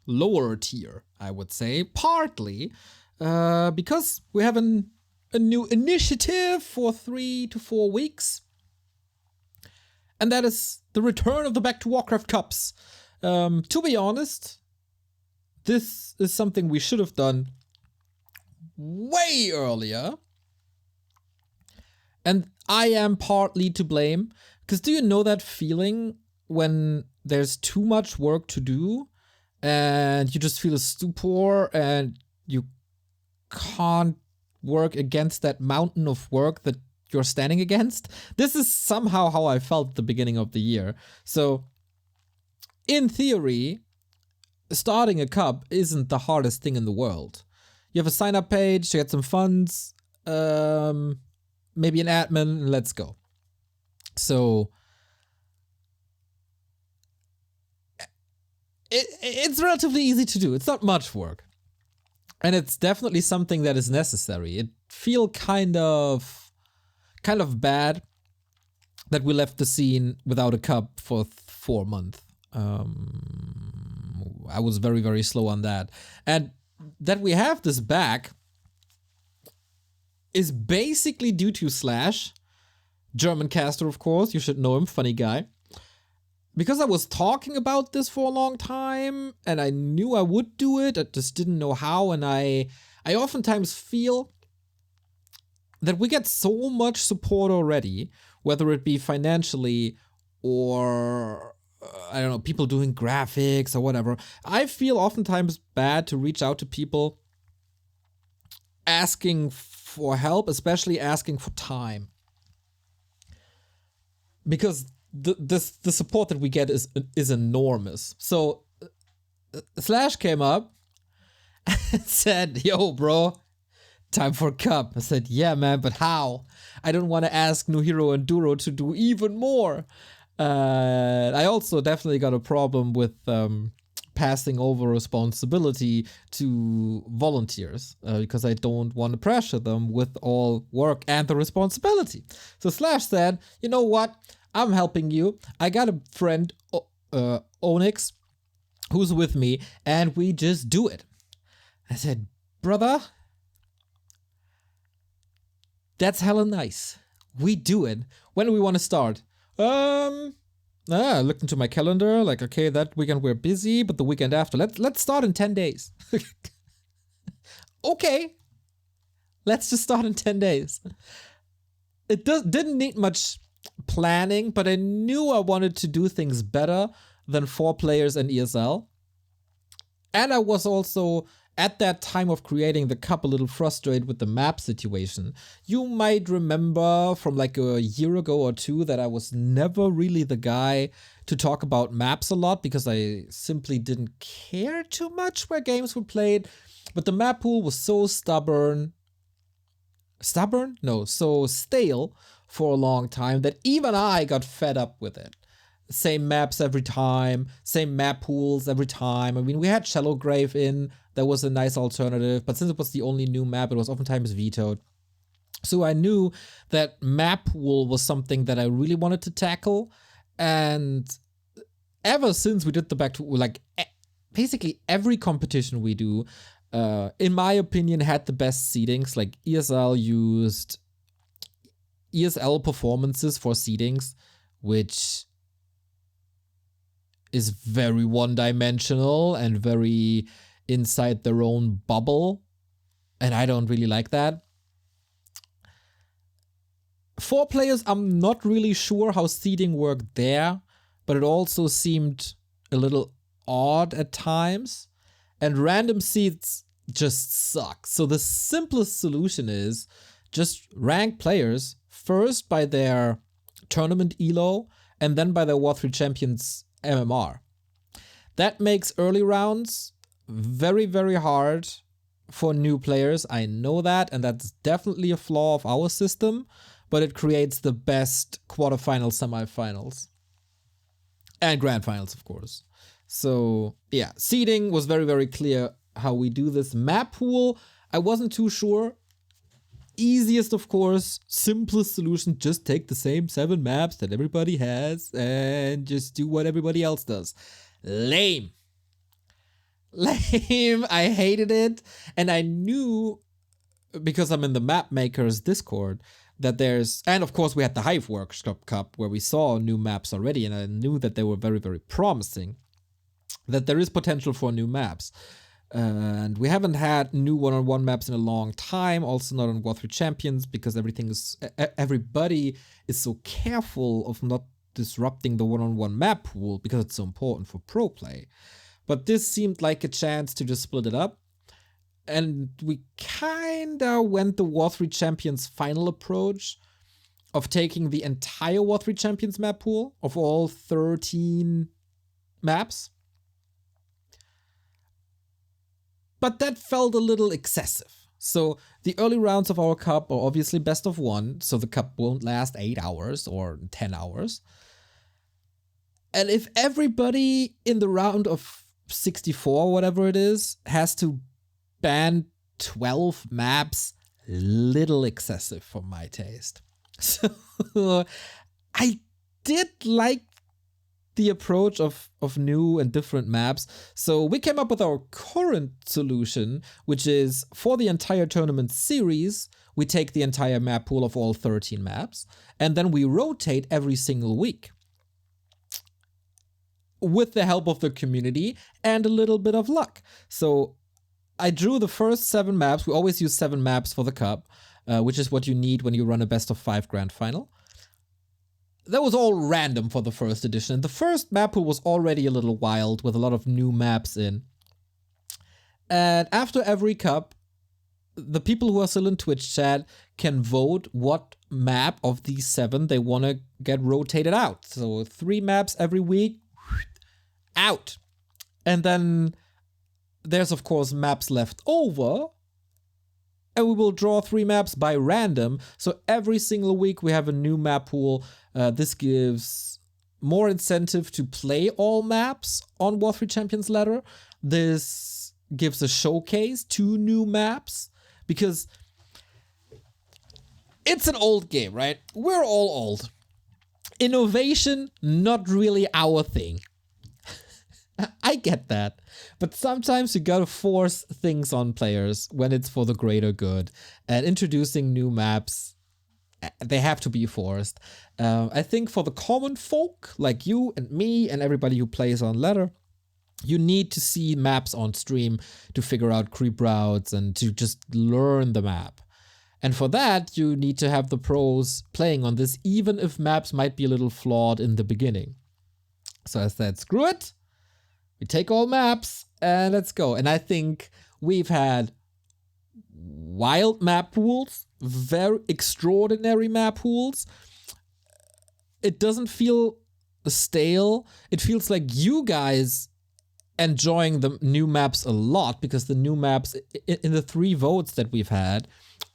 lower tier, I would say, partly because we have a new initiative for 3 to 4 weeks, and that is the Return of the Back2Warcraft Cups. To be honest, this is something we should have done way earlier. And I am partly to blame. Because do you know that feeling when there's too much work to do and you just feel a stupor and you can't work against that mountain of work that you're standing against? This is somehow how I felt at the beginning of the year. So, in theory, starting a cup isn't the hardest thing in the world. You have a sign-up page, you get some funds, maybe an admin, and let's go. So, it's relatively easy to do. It's not much work. And it's definitely something that is necessary. It feels kind of bad that we left the scene without a cup for 4 months. I was very, very slow on that. And that we have this back is basically due to Slash, German caster, of course. You should know him, funny guy. Because I was talking about this for a long time, and I knew I would do it, I just didn't know how, and I oftentimes feel that we get so much support already, whether it be financially or I don't know, people doing graphics or whatever. I feel oftentimes bad to reach out to people asking for help, especially asking for time. Because the support that we get is enormous. So Slash came up and said, "Yo, bro, time for a cup." I said, "Yeah, man, but how? I don't want to ask New Hero and Duro to do even more." I also definitely got a problem with passing over responsibility to volunteers because I don't want to pressure them with all work and the responsibility. So Slash said, you know what? I'm helping you. I got a friend, Onyx, who's with me, and we just do it. I said, brother, that's hella nice. We do it. When do we want to start? I looked into my calendar, like, okay, that weekend we're busy, but the weekend after, let's start in 10 days. Okay, let's just start in 10 days. It didn't need much planning, but I knew I wanted to do things better than 4 players in ESL. And I was also, at that time of creating the cup, a little frustrated with the map situation. You might remember from like a year ago or 2 that I was never really the guy to talk about maps a lot because I simply didn't care too much where games were played. But the map pool was so stubborn? No, so stale for a long time that even I got fed up with it. Same maps every time, same map pools every time. I mean, we had Shallow Grave in, that was a nice alternative, but since it was the only new map, it was oftentimes vetoed. So I knew that map pool was something that I really wanted to tackle, and ever since we did the like basically every competition we do, in my opinion, had the best seedings. Like ESL used ESL performances for seedings, which is very one-dimensional and very inside their own bubble, and I don't really like that. 4 players, I'm not really sure how seeding worked there, but it also seemed a little odd at times, and random seeds just suck. So the simplest solution is just rank players first by their tournament elo and then by their War 3 Champions MMR. That makes early rounds very, very hard for new players. I know that, and that's definitely a flaw of our system, but it creates the best quarterfinals, semifinals, and grand finals, of course. So yeah, seeding was very, very clear how we do this. Map pool, I wasn't too sure. Easiest, of course, simplest solution, just take the same 7 maps that everybody has and just do what everybody else does. Lame. Lame. I hated it. And I knew, because I'm in the map makers Discord, that there's, and of course we had the Reforged Cup where we saw new maps already, and I knew that they were very, very promising, that there is potential for new maps. And we haven't had new one-on-one maps in a long time, also not on War 3 Champions, because everybody is so careful of not disrupting the one-on-one map pool because it's so important for pro play. But this seemed like a chance to just split it up. And we kinda went the War 3 Champions final approach of taking the entire War 3 Champions map pool of all 13 maps. But that felt a little excessive. So the early rounds of our cup are obviously best of 1, so the cup won't last 8 hours or 10 hours. And if everybody in the round of 64, whatever it is, has to ban 12 maps, little excessive for my taste. So I did like the approach of new and different maps. So we came up with our current solution, which is for the entire tournament series, we take the entire map pool of all 13 maps, and then we rotate every single week with the help of the community and a little bit of luck. So I drew the first 7 maps. We always use 7 maps for the cup, which is what you need when you run a best of 5 grand final. That was all random for the first edition. And the first map pool was already a little wild with a lot of new maps in. And after every cup, the people who are still in Twitch chat can vote what map of these 7 they want to get rotated out. So 3 maps every week, out. And then there's of course maps left over. And we will draw 3 maps by random. So every single week we have a new map pool. This gives more incentive to play all maps on War 3 Champions Ladder. This gives a showcase to new maps because it's an old game, right? We're all old. Innovation, not really our thing. I get that. But sometimes you gotta force things on players when it's for the greater good. And introducing new maps, they have to be forced. I think for the common folk, like you and me and everybody who plays on ladder, you need to see maps on stream to figure out creep routes and to just learn the map. And for that, you need to have the pros playing on this, even if maps might be a little flawed in the beginning. So I said, screw it. We take all maps and let's go. And I think we've had wild map pools, very extraordinary map pools. It doesn't feel stale. It feels like you guys enjoying the new maps a lot because the new maps in the 3 votes that we've had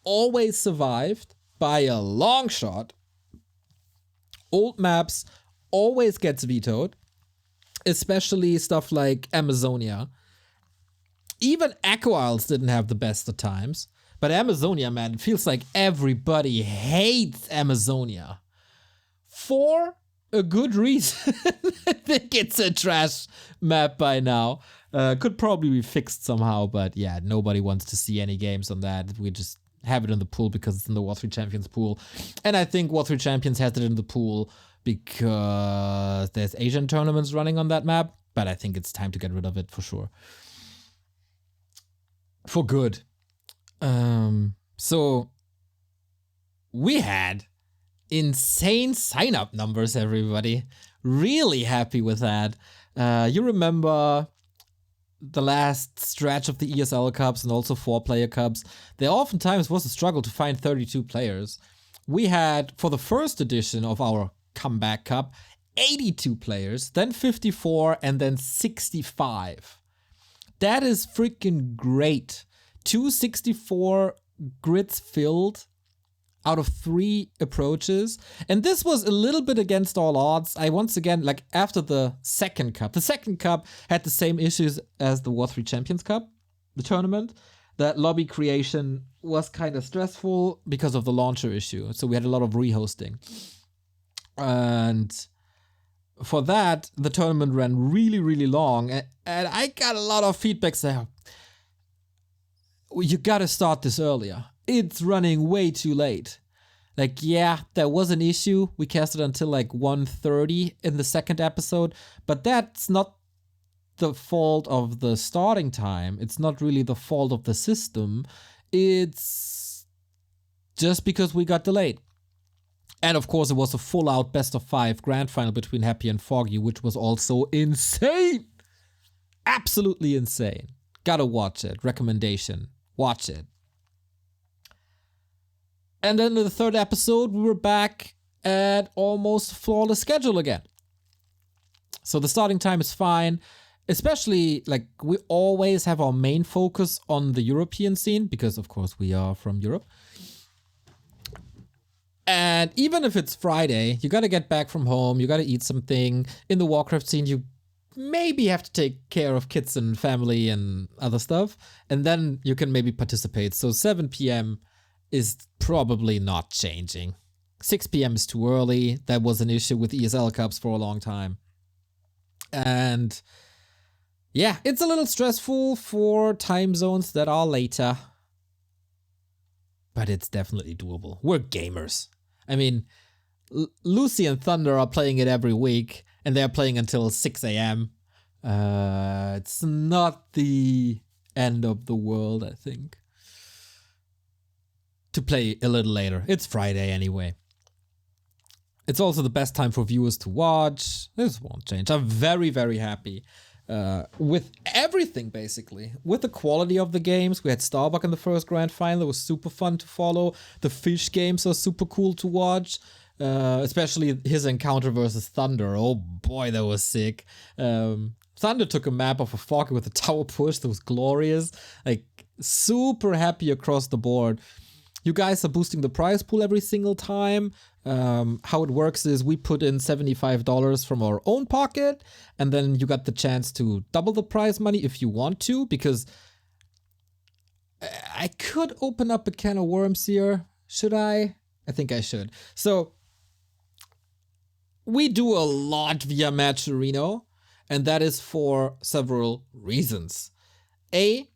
always survived by a long shot. Old maps always gets vetoed, especially stuff like Amazonia. Even Echo Isles didn't have the best of times, but Amazonia, man, it feels like everybody hates Amazonia for a good reason. I think it's a trash map by now. Could probably be fixed somehow, but yeah, nobody wants to see any games on that. We just have it in the pool because it's in the War 3 Champions pool. And I think War 3 Champions has it in the pool because there's Asian tournaments running on that map, but I think it's time to get rid of it for sure. For good. So we had insane sign-up numbers, everybody. Really happy with that. You remember the last stretch of the ESL Cups and also 4-player Cups. There oftentimes was a struggle to find 32 players. We had, for the first edition of our Comeback Cup, 82 players, then 54, and then 65. That is freaking great. 264 grids filled out of 3 approaches. And this was a little bit against all odds. I once again, like after the second cup had the same issues as the War 3 Champions Cup, the tournament. That lobby creation was kind of stressful because of the launcher issue. So we had a lot of rehosting. And for that, the tournament ran really, really long. And I got a lot of feedback saying, you gotta start this earlier. It's running way too late. Like, yeah, there was an issue. We casted until like 1:30 in the second episode, but that's not the fault of the starting time. It's not really the fault of the system. It's just because we got delayed. And of course, it was a full-out best-of-5 grand final between Happy and Foggy, which was also insane. Absolutely insane. Gotta watch it. Recommendation. Watch it. And then in the third episode, we were back at almost flawless schedule again. So the starting time is fine. Especially, like, we always have our main focus on the European scene, because of course we are from Europe. And even if it's Friday, you gotta get back from home, you gotta eat something. In the Warcraft scene, you maybe have to take care of kids and family and other stuff, and then you can maybe participate. So 7 p.m. is probably not changing. 6 p.m. is too early. That was an issue with ESL Cups for a long time. And yeah, it's a little stressful for time zones that are later. But it's definitely doable. We're gamers. I mean, Lucy and Thunder are playing it every week, and they're playing until 6 a.m. It's not the end of the world, I think, to play a little later. It's Friday anyway. It's also the best time for viewers to watch. This won't change. I'm very, very happy with everything, basically. With the quality of the games. We had Starbuck in the first grand final. It was super fun to follow. The fish games are super cool to watch. Especially his encounter versus Thunder. Oh boy, that was sick. Thunder took a map of a Foggy with a tower push. That was glorious. Like, super happy across the board. You guys are boosting the prize pool every single time. How it works is we put in $75 from our own pocket, and then you got the chance to double the prize money if you want to, because I could open up a can of worms here. Should I? I think I should. So we do a lot via Matcherino, and that is for several reasons. A,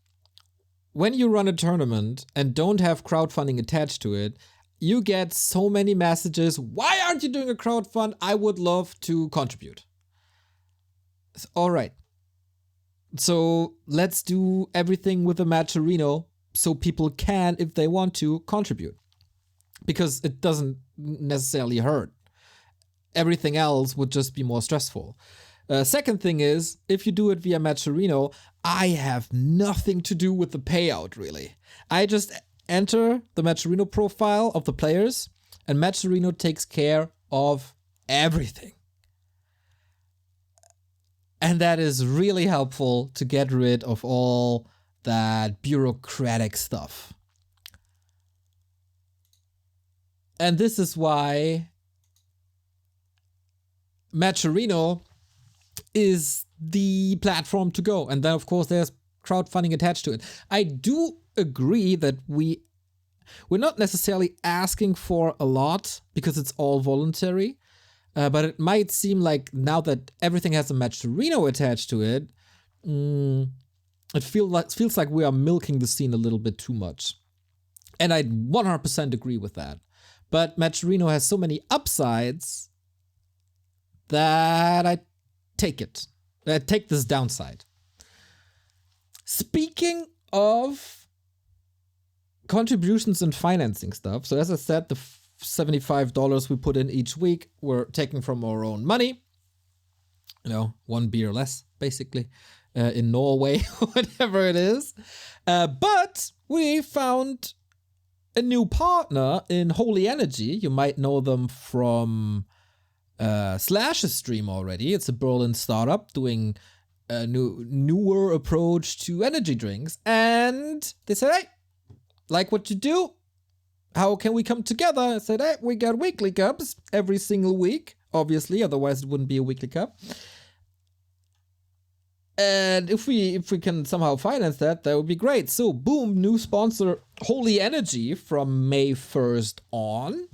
when you run a tournament and don't have crowdfunding attached to it, you get so many messages, why aren't you doing a crowdfund? I would love to contribute. All right. So let's do everything with a Matcherino so people can, if they want to, contribute. Because it doesn't necessarily hurt. Everything else would just be more stressful. Second thing is, if you do it via Matcherino, I have nothing to do with the payout, really. I just enter the Matcherino profile of the players, and Matcherino takes care of everything. And that is really helpful to get rid of all that bureaucratic stuff. And this is why Matcherino is the platform to go. And then, of course, there's crowdfunding attached to it. I do agree that we're not necessarily asking for a lot because it's all voluntary. But it might seem like now that everything has a Matcherino attached to it, it feels like we are milking the scene a little bit too much. And I 100% agree with that. But Matcherino has so many upsides that I take it. I take this downside. Speaking of contributions and financing stuff, so as I said, the $75 we put in each week, we're taking from our own money. You know, one beer less, basically, in Norway, whatever it is. But we found a new partner in Holy Energy. You might know them from Slash's stream already. It's a Berlin startup doing a newer approach to energy drinks. And they said, hey, like what you do? How can we come together? I said, hey, we got weekly cups every single week, obviously, otherwise it wouldn't be a weekly cup. And if we can somehow finance that, that would be great. So boom, new sponsor, Holy Energy from May 1st on.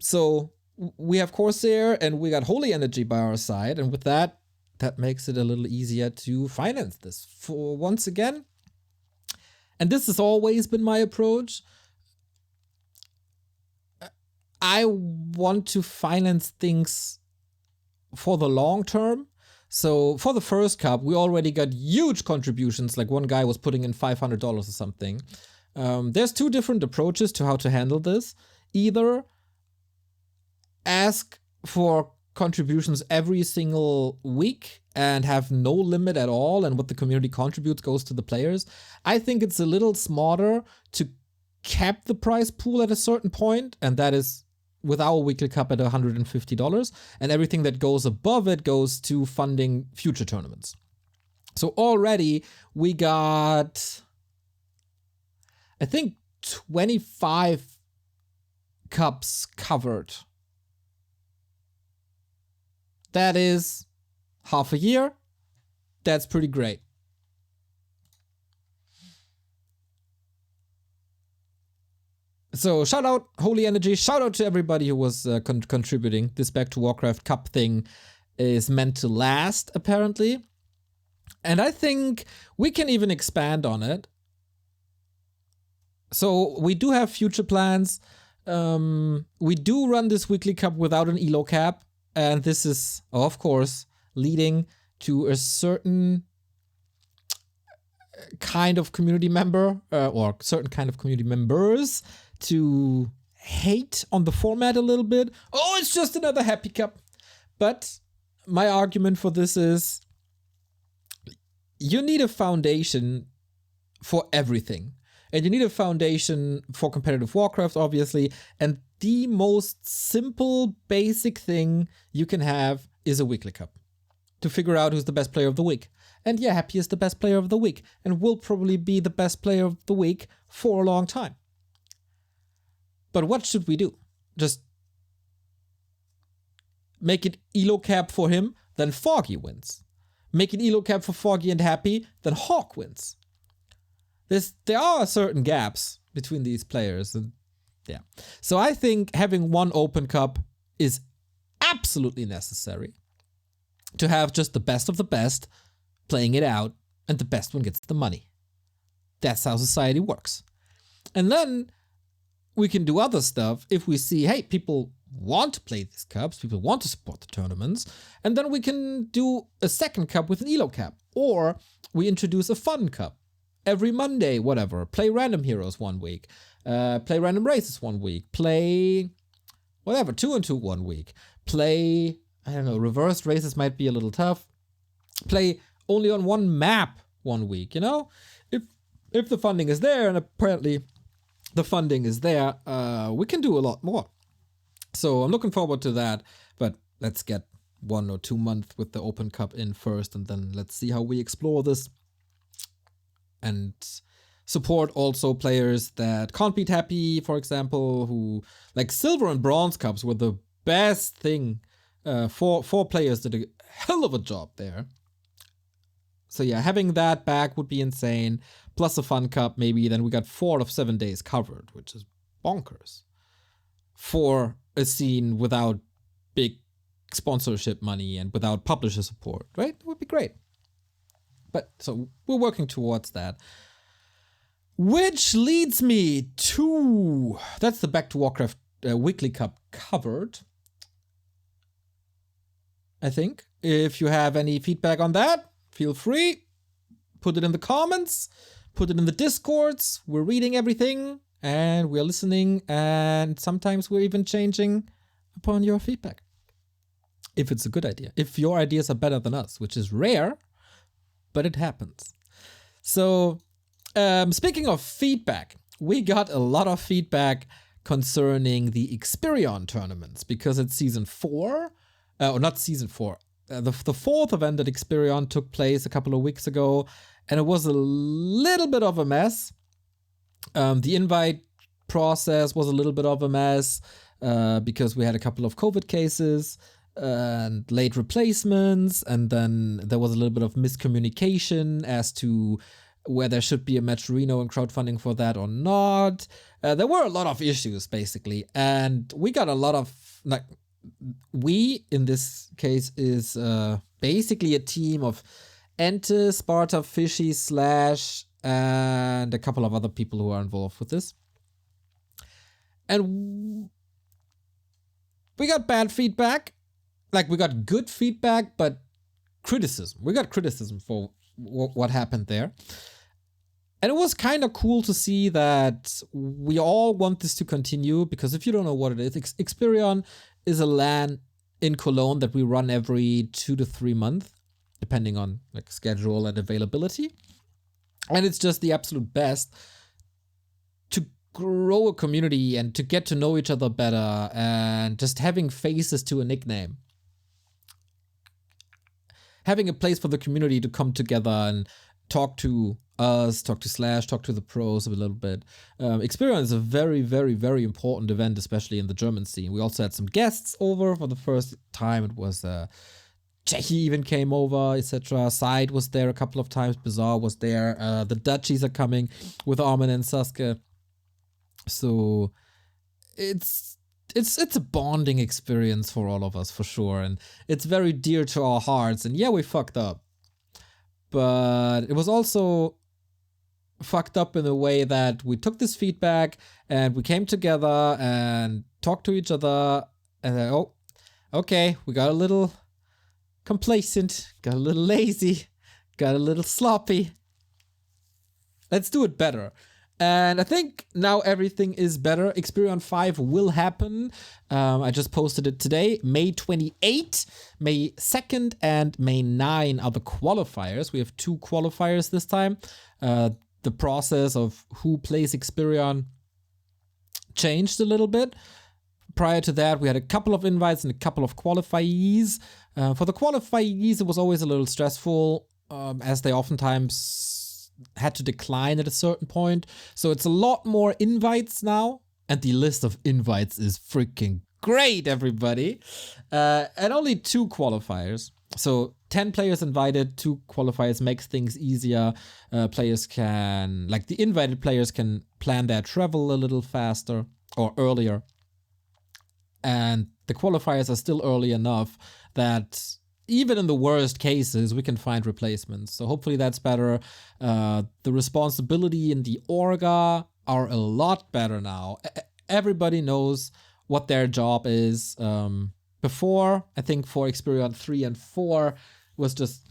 So we have CORSAIR and we got Holy Energy by our side. And with that, that makes it a little easier to finance this. For once again, and this has always been my approach, I want to finance things for the long term. So for the first cup, we already got huge contributions. Like one guy was putting in $500 or something. There's two different approaches to how to handle this. Either ask for contributions every single week and have no limit at all, and what the community contributes goes to the players. I think it's a little smarter to cap the prize pool at a certain point, and that is with our weekly cup at $150, and everything that goes above it goes to funding future tournaments. So already we got, I think, 25 cups covered. That is half a year. That's pretty great. So shout out Holy Energy, shout out to everybody who was contributing. This Back2Warcraft Cup thing is meant to last, apparently. And I think we can even expand on it. So we do have future plans. We do run this weekly cup without an elo cap. And this is, of course, leading to a certain kind of community member or certain kind of community members to hate on the format a little bit. Oh, it's just another happy cup. But my argument for this is you need a foundation for everything. And you need a foundation for competitive Warcraft, obviously. And the most simple, basic thing you can have is a weekly cup to figure out who's the best player of the week. And yeah, Happy is the best player of the week and will probably be the best player of the week for a long time. But what should we do? Just make it elo cap for him, then Foggy wins. Make it elo cap for Foggy and Happy, then Hawk wins. There are certain gaps between these players, and yeah. So I think having one open cup is absolutely necessary to have just the best of the best playing it out, and the best one gets the money. That's how society works. And then we can do other stuff if we see, hey, people want to play these cups, people want to support the tournaments, and then we can do a second cup with an elo cap, or we introduce a fun cup every Monday, whatever. Play random heroes one week, play random races one week, play whatever 2-2 one week, play, I don't know, reversed races might be a little tough, play only on one map one week, you know? If the funding is there, and apparently the funding is there, we can do a lot more. So I'm looking forward to that, but let's get 1 or 2 months with the Open Cup in first, and then let's see how we explore this. And support also players that can't beat Happy, for example, who, like Silver and Bronze Cups were the best thing. Four players did a hell of a job there. So yeah, having that back would be insane. Plus a fun cup, maybe, then we got 4 out of 7 days covered, which is bonkers. For a scene without big sponsorship money and without publisher support, right? It would be great. But so we're working towards that. Which leads me to, that's the Back2Warcraft Weekly Cup covered, I think. If you have any feedback on that, feel free. Put it in the comments, put it in the Discords. We're reading everything and we're listening, and sometimes we're even changing upon your feedback. If it's a good idea. If your ideas are better than us, which is rare, but it happens. So, speaking of feedback, we got a lot of feedback concerning the Xperion tournaments, because it's season 4, or not season 4, the 4th event at Xperion took place a couple of weeks ago, and it was a little bit of a mess. The invite process was a little bit of a mess, because we had a couple of COVID cases and late replacements, and then there was a little bit of miscommunication as to where there should be a Matcherino and crowdfunding for that or not. There were a lot of issues, basically, and we got a lot of, like, we, in this case, is basically a team of Ente, Sparta, Fishy, Slash, and a couple of other people who are involved with this. And we got bad feedback. Like, we got good feedback, but criticism. We got criticism for what happened there. And it was kind of cool to see that we all want this to continue, because if you don't know what it is, Xperion is a LAN in Cologne that we run every 2 to 3 months, depending on like schedule and availability. And it's just the absolute best to grow a community and to get to know each other better, and just having faces to a nickname. Having a place for the community to come together and talk to us, talk to Slash, talk to the pros a little bit. Xperion is a very, very, very important event, especially in the German scene. We also had some guests over for the first time. It was Jackie even came over, etc. Side was there a couple of times. Bizarre was there. The Dutchies are coming with Armin and Sasuke. So it's a bonding experience for all of us, for sure, and it's very dear to our hearts. And yeah, we fucked up, but it was also fucked up in a way that we took this feedback and we came together and talked to each other, and then, oh, okay, we got a little complacent, got a little lazy, got a little sloppy. Let's do it better. And I think now everything is better. Xperion 5 will happen. I just posted it today. May 28, May 2nd, and May 9 are the qualifiers. We have 2 qualifiers this time. The process of who plays Xperion changed a little bit. Prior to that, we had a couple of invites and a couple of qualifiers. For the qualifiers, it was always a little stressful, as they oftentimes had to decline at a certain point. So it's a lot more invites now And the list of invites is freaking great, everybody. And only 2 qualifiers. So 10 players invited, 2 qualifiers makes things easier. Players can, like the invited players can plan their travel a little faster or earlier. And the qualifiers are still early enough that even in the worst cases, we can find replacements. So hopefully that's better. The responsibility in the Orga are a lot better now. Everybody knows what their job is. Before, I think for Xperion 3 and 4 was just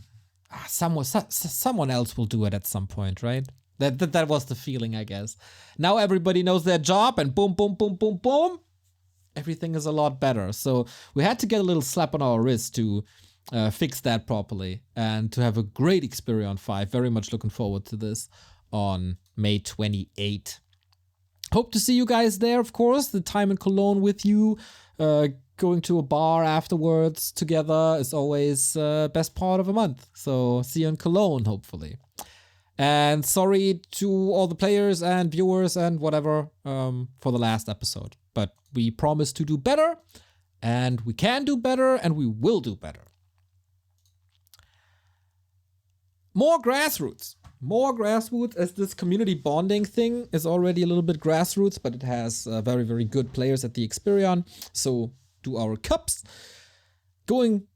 someone else will do it at some point, right? That was the feeling, I guess. Now everybody knows their job and boom, boom, boom, boom, boom. Everything is a lot better. So we had to get a little slap on our wrist to fix that properly and to have a great Xperion 5. Very much looking forward to this on May 28. Hope to see you guys there, of course. The time in Cologne with you, going to a bar afterwards together is always best part of a month. So see you in Cologne, hopefully. And sorry to all the players and viewers and whatever for the last episode. But we promise to do better, and we can do better, and we will do better. More grassroots. More grassroots, as this community bonding thing is already a little bit grassroots, but it has very, very good players at the Xperion. So do our cups. Going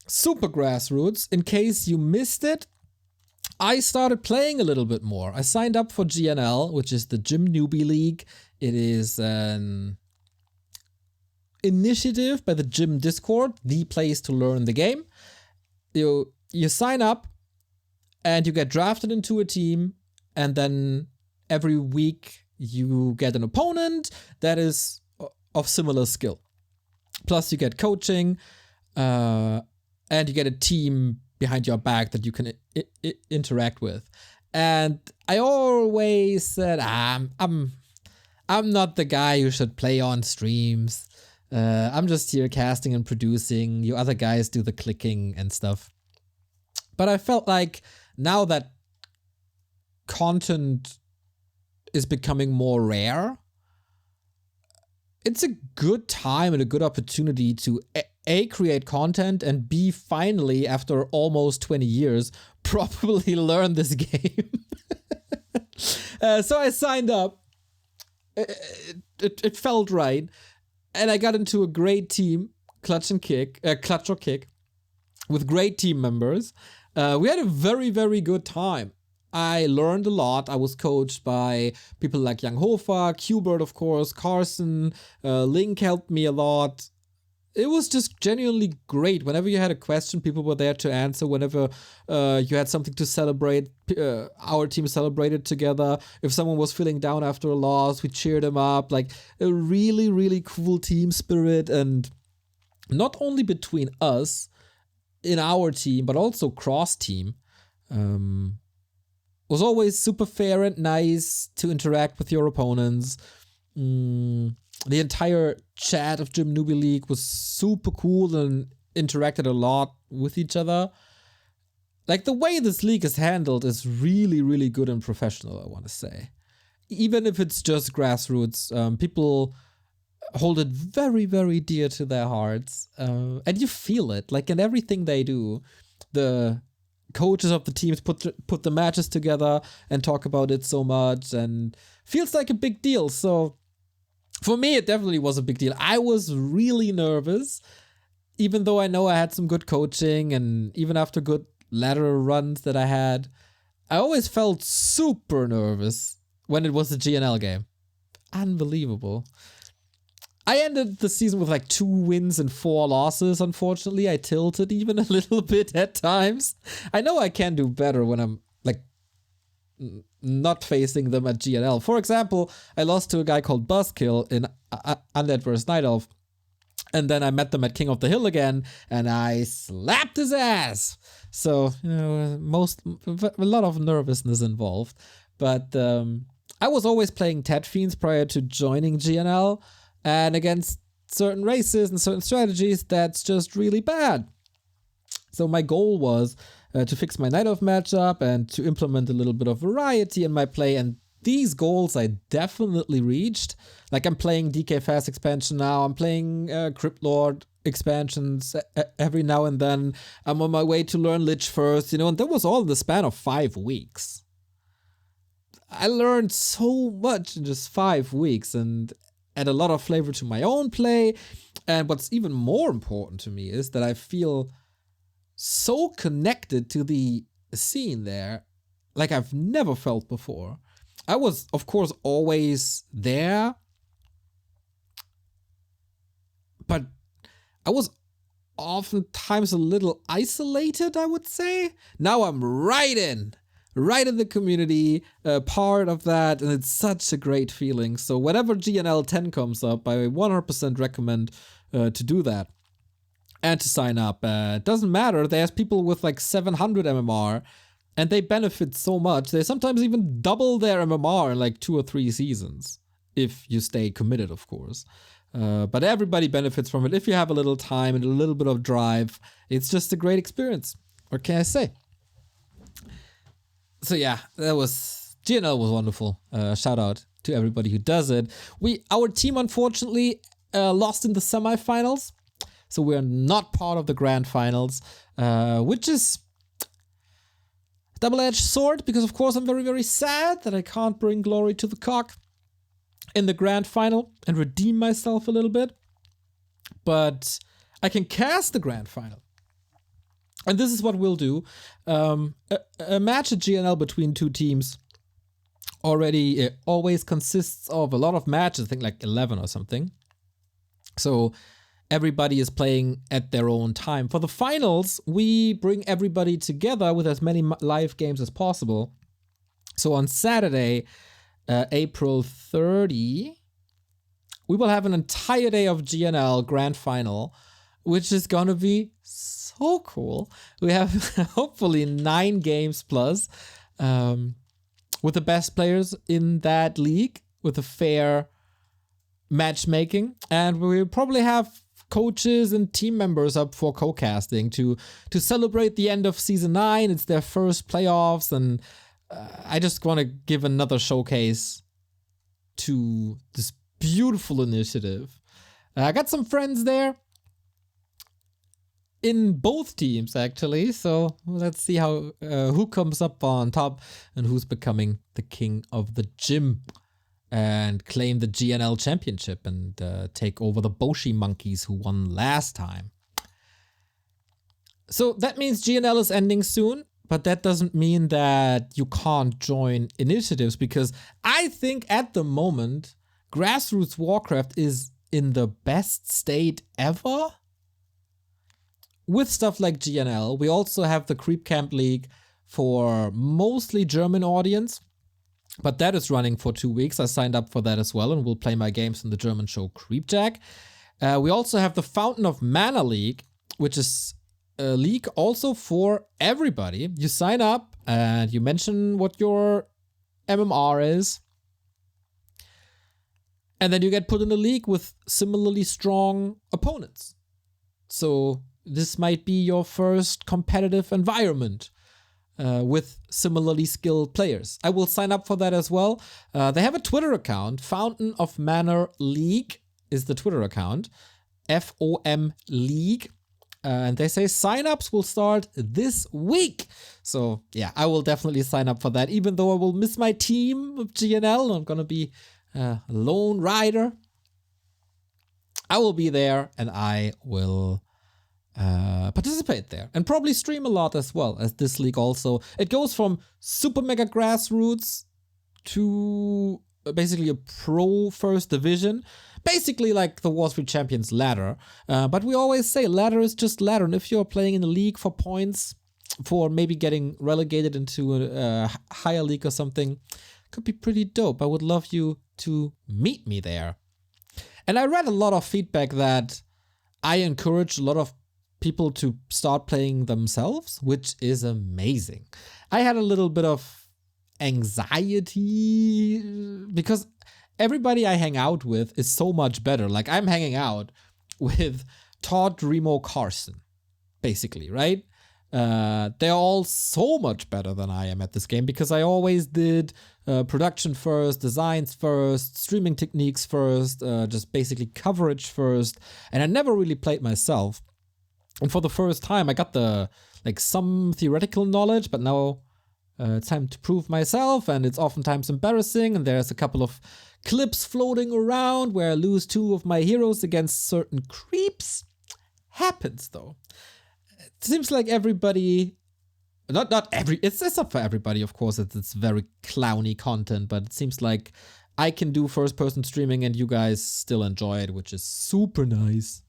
super grassroots, in case you missed it, I started playing a little bit more. I signed up for GNL, which is the Gym Newbie League. It is an initiative by the Gym Discord, the place to learn the game. You sign up and you get drafted into a team, and then every week you get an opponent that is of similar skill. Plus you get coaching, and you get a team behind your back that you can interact with. And I always said, I'm not the guy who should play on streams. I'm just here casting and producing. You other guys do the clicking and stuff. But I felt like now that content is becoming more rare, it's a good time and a good opportunity to A, create content, and B, finally, after almost 20 years, properly learn this game. So I signed up. It felt right. And I got into a great team, Clutch or Kick, with great team members. We had a very, very good time. I learned a lot. I was coached by people like Young Hofer, Qbert, of course, Carson, Link helped me a lot. It was just genuinely great. Whenever you had a question, people were there to answer. Whenever you had something to celebrate, our team celebrated together. If someone was feeling down after a loss, we cheered them up. Like a really, really cool team spirit. And not only between us in our team, but also cross team. Was always super fair and nice to interact with your opponents. The entire chat of Gym Newbie League was super cool and interacted a lot with each other. Like the way this league is handled is really, really good and professional, I want to say. Even if it's just grassroots, people hold it very, very dear to their hearts. And you feel it, like in everything they do. The coaches of the teams put the matches together and talk about it so much, and feels like a big deal. So for me, it definitely was a big deal. I was really nervous, even though I know I had some good coaching, and even after good ladder runs that I had, I always felt super nervous when it was a GNL game. Unbelievable. I ended the season with like 2 wins and 4 losses, unfortunately. I tilted even a little bit at times. I know I can do better when I'm like not facing them at GNL. For example, I lost to a guy called Buzzkill in Undead vs. Night Elf. And then I met them at King of the Hill again, and I slapped his ass. So, you know, a lot of nervousness involved. But I was always playing Tet Fiends prior to joining GNL. And against certain races and certain strategies, that's just really bad. So my goal was to fix my Night Elf matchup and to implement a little bit of variety in my play. And these goals I definitely reached. Like I'm playing DK Fast expansion now, I'm playing Crypt Lord expansions every now and then. I'm on my way to learn Lich first, you know, and that was all in the span of 5 weeks. I learned so much in just 5 weeks and add a lot of flavor to my own play. And what's even more important to me is that I feel so connected to the scene there like I've never felt before. I was, of course, always there, but I was oftentimes a little isolated, I would say. Now I'm right in the community, part of that, and it's such a great feeling. So whenever GNL 10 comes up, I 100% recommend to do that and to sign up. Doesn't matter, there's people with like 700 MMR, and they benefit so much. They sometimes even double their MMR in like 2 or 3 seasons, if you stay committed, of course. But everybody benefits from it if you have a little time and a little bit of drive. It's just a great experience. What can I say? So yeah, GNL was wonderful. Shout out to everybody who does it. Our team unfortunately lost in the semifinals, so we are not part of the grand finals, which is a double-edged sword, because of course I'm very, very sad that I can't bring glory to the cock in the grand final and redeem myself a little bit. But I can cast the grand final. And this is what we'll do. A match at GNL between 2 teams already always consists of a lot of matches, I think like 11 or something. So everybody is playing at their own time. For the finals, we bring everybody together with as many live games as possible. So on Saturday, April 30, we will have an entire day of GNL Grand Final, which is gonna be so cool. We have hopefully 9 games plus, with the best players in that league, with a fair matchmaking, and we'll probably have coaches and team members up for co-casting to celebrate the end of season 9. It's their first playoffs, and I just want to give another showcase to this beautiful initiative. I got some friends there in both teams, actually, so let's see how who comes up on top and who's becoming the king of the gym and claim the GNL championship and take over the Boshi monkeys who won last time. So that means GNL is ending soon. But that doesn't mean that you can't join initiatives, because I think at the moment, Grassroots Warcraft is in the best state ever. With stuff like GNL, we also have the Creep Camp League for mostly German audience, but that is running for 2 weeks. I signed up for that as well, and will play my games in the German show Creepjack. We also have the Fountain of Mana League, which is a league also for everybody. You sign up and you mention what your MMR is, and then you get put in a league with similarly strong opponents. So this might be your first competitive environment with similarly skilled players. I will sign up for that as well. They have a Twitter account. Fountain of Manor League is the Twitter account. FOM League. And they say signups will start this week. So yeah, I will definitely sign up for that, even though I will miss my team of GNL. I'm going to be a lone rider. I will be there and I will participate there and probably stream a lot as well, as this league also. It goes from super mega grassroots to basically a pro first division. Basically like the Wall Street Champions ladder. But we always say ladder is just ladder. And if you're playing in a league for points, for maybe getting relegated into a higher league or something, could be pretty dope. I would love you to meet me there. And I read a lot of feedback that I encourage a lot of people to start playing themselves, which is amazing. I had a little bit of anxiety because everybody I hang out with is so much better. Like I'm hanging out with Todd Remo Carson, basically, right? They're all so much better than I am at this game because I always did production first, designs first, streaming techniques first, just basically coverage first, and I never really played myself. And for the first time, I got some theoretical knowledge, but now it's time to prove myself, and it's oftentimes embarrassing, and there's a couple of clips floating around where I lose 2 of my heroes against certain creeps. Happens, though. It seems like everybody... It's not for everybody, of course, it's very clowny content, but it seems like I can do first-person streaming and you guys still enjoy it, which is super nice.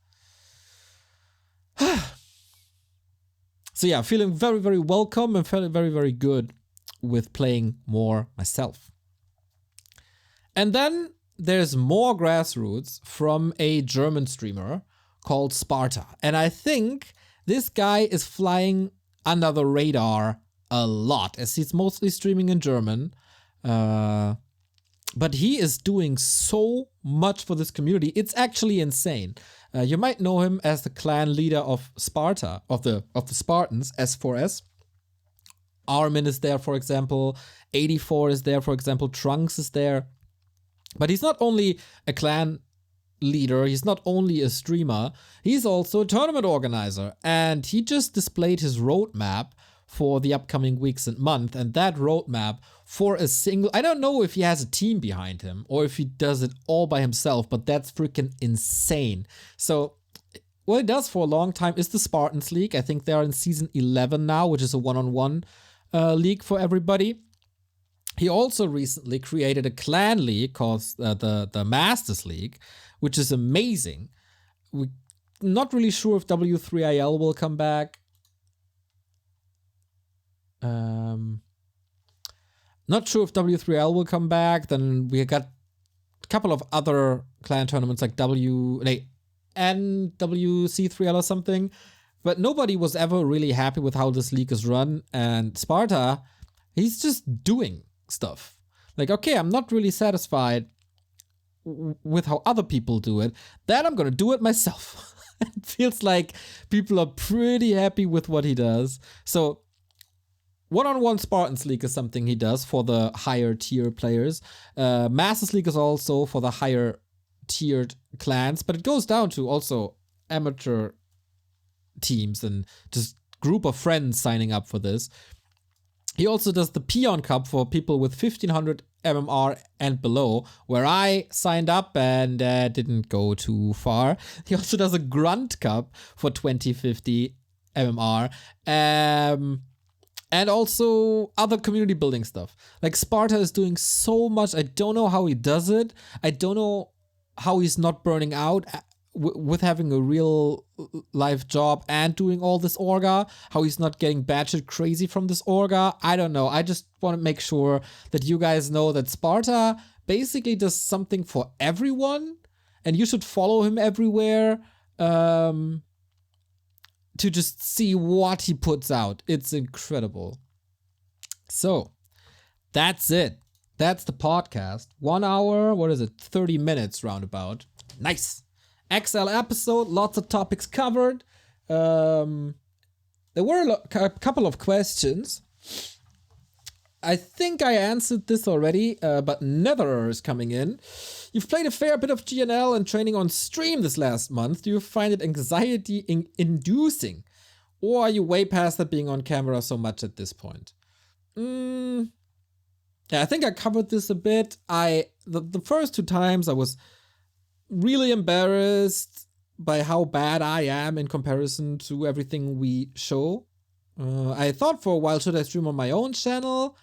So yeah, feeling very, very welcome and feeling very, very good with playing more myself. And then there's more Grassroots from a German streamer called Sparta. And I think this guy is flying under the radar a lot, as he's mostly streaming in German. But he is doing so much for this community. It's actually insane. You might know him as the clan leader of Sparta, of the Spartans, S4S. Armin is there, for example. 84 is there, for example. Trunks is there. But he's not only a clan leader, he's not only a streamer, he's also a tournament organizer. And he just displayed his roadmap for the upcoming weeks and month. And that roadmap for a single... I don't know if he has a team behind him or if he does it all by himself, but that's freaking insane. So what he does for a long time is the Spartans League. I think they are in season 11 now, which is a one-on-one league for everybody. He also recently created a clan league called the Masters League, which is amazing. We're not really sure if W3IL will come back. Not sure if W3L will come back. Then we got a couple of other clan tournaments like NWC3L or something. But nobody was ever really happy with how this league is run. And Sparta, he's just doing stuff. Like, okay, I'm not really satisfied with how other people do it. Then I'm gonna do it myself. It feels like people are pretty happy with what he does. So one-on-one Spartans League is something he does for the higher tier players. Masters League is also for the higher tiered clans, but it goes down to also amateur teams and just group of friends signing up for this. He also does the Peon Cup for people with 1500 MMR and below, where I signed up and didn't go too far. He also does a Grunt Cup for 2050 MMR. And also other community building stuff. Like Sparta is doing so much. I don't know how he does it. I don't know how he's not burning out with having a real life job and doing all this orga. How he's not getting batshit crazy from this orga. I don't know. I just want to make sure that you guys know that Sparta basically does something for everyone. And you should follow him everywhere. To just see what he puts out. It's incredible. So, that's it. That's the podcast. 1 hour, 30 minutes roundabout. Nice. XL episode, lots of topics covered. There were a couple of questions. I think I answered this already, but Netherer is coming in. You've played a fair bit of GNL and training on stream this last month. Do you find it anxiety-inducing? Or are you way past that being on camera so much at this point? Yeah, I think I covered this a bit. The first 2 times I was really embarrassed by how bad I am in comparison to everything we show. I thought for a while, should I stream on my own channel?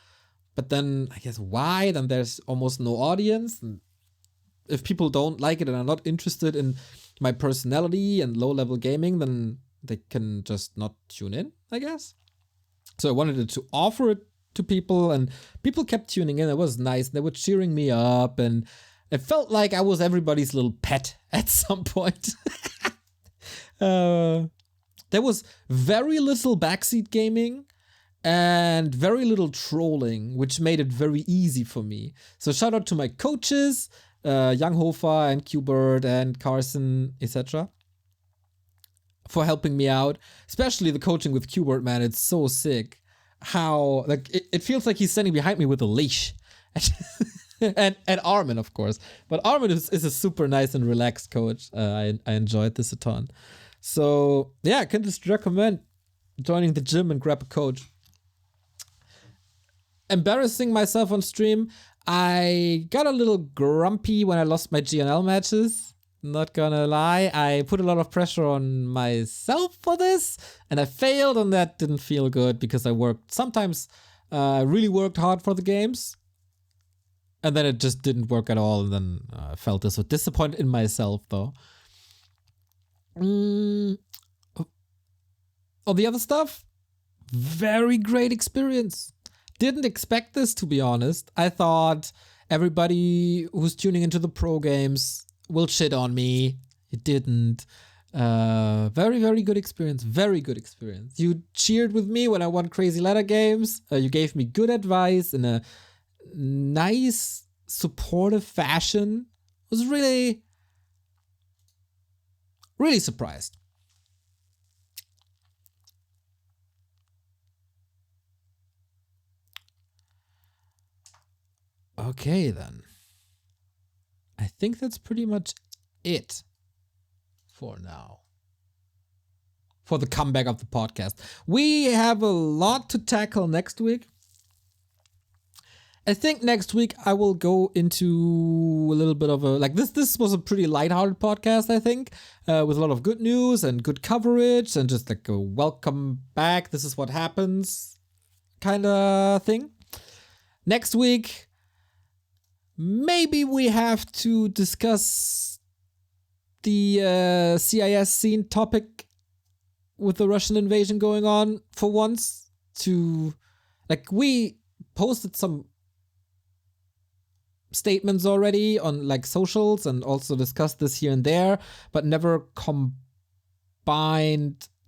But then, I guess, why? Then there's almost no audience. And if people don't like it and are not interested in my personality and low-level gaming, then they can just not tune in, I guess. So I wanted to offer it to people, and people kept tuning in. It was nice. They were cheering me up, and it felt like I was everybody's little pet at some point. There was very little backseat gaming and very little trolling, which made it very easy for me. So shout out to my coaches, Younghofer and Qbert and Carson, etc. for helping me out, especially the coaching with Qbert, man. It's so sick how like it feels like he's standing behind me with a leash. and Armin, of course, but Armin is a super nice and relaxed coach. I enjoyed this a ton. So yeah, I can just recommend joining the gym and grab a coach. Embarrassing myself on stream, I got a little grumpy when I lost my GNL matches. Not gonna lie, I put a lot of pressure on myself for this, and I failed, and that didn't feel good because I really worked hard for the games, and then it just didn't work at all, and then I felt so disappointed in myself, though. All the other stuff, very great experience. Didn't expect this, to be honest. I thought everybody who's tuning into the pro games will shit on me. It didn't. Very, very good experience. Very good experience. You cheered with me when I won crazy ladder games. You gave me good advice in a nice, supportive fashion. I was really, really surprised. Okay, then. I think that's pretty much it for now. For the comeback of the podcast. We have a lot to tackle next week. I think next week I will go into a little bit of a... Like, this was a pretty lighthearted podcast, I think. With a lot of good news and good coverage and just like a welcome back, this is what happens kind of thing. Next week... maybe we have to discuss the CIS scene topic with the Russian invasion going on for once. We posted some statements already on like socials and also discussed this here and there, but never combined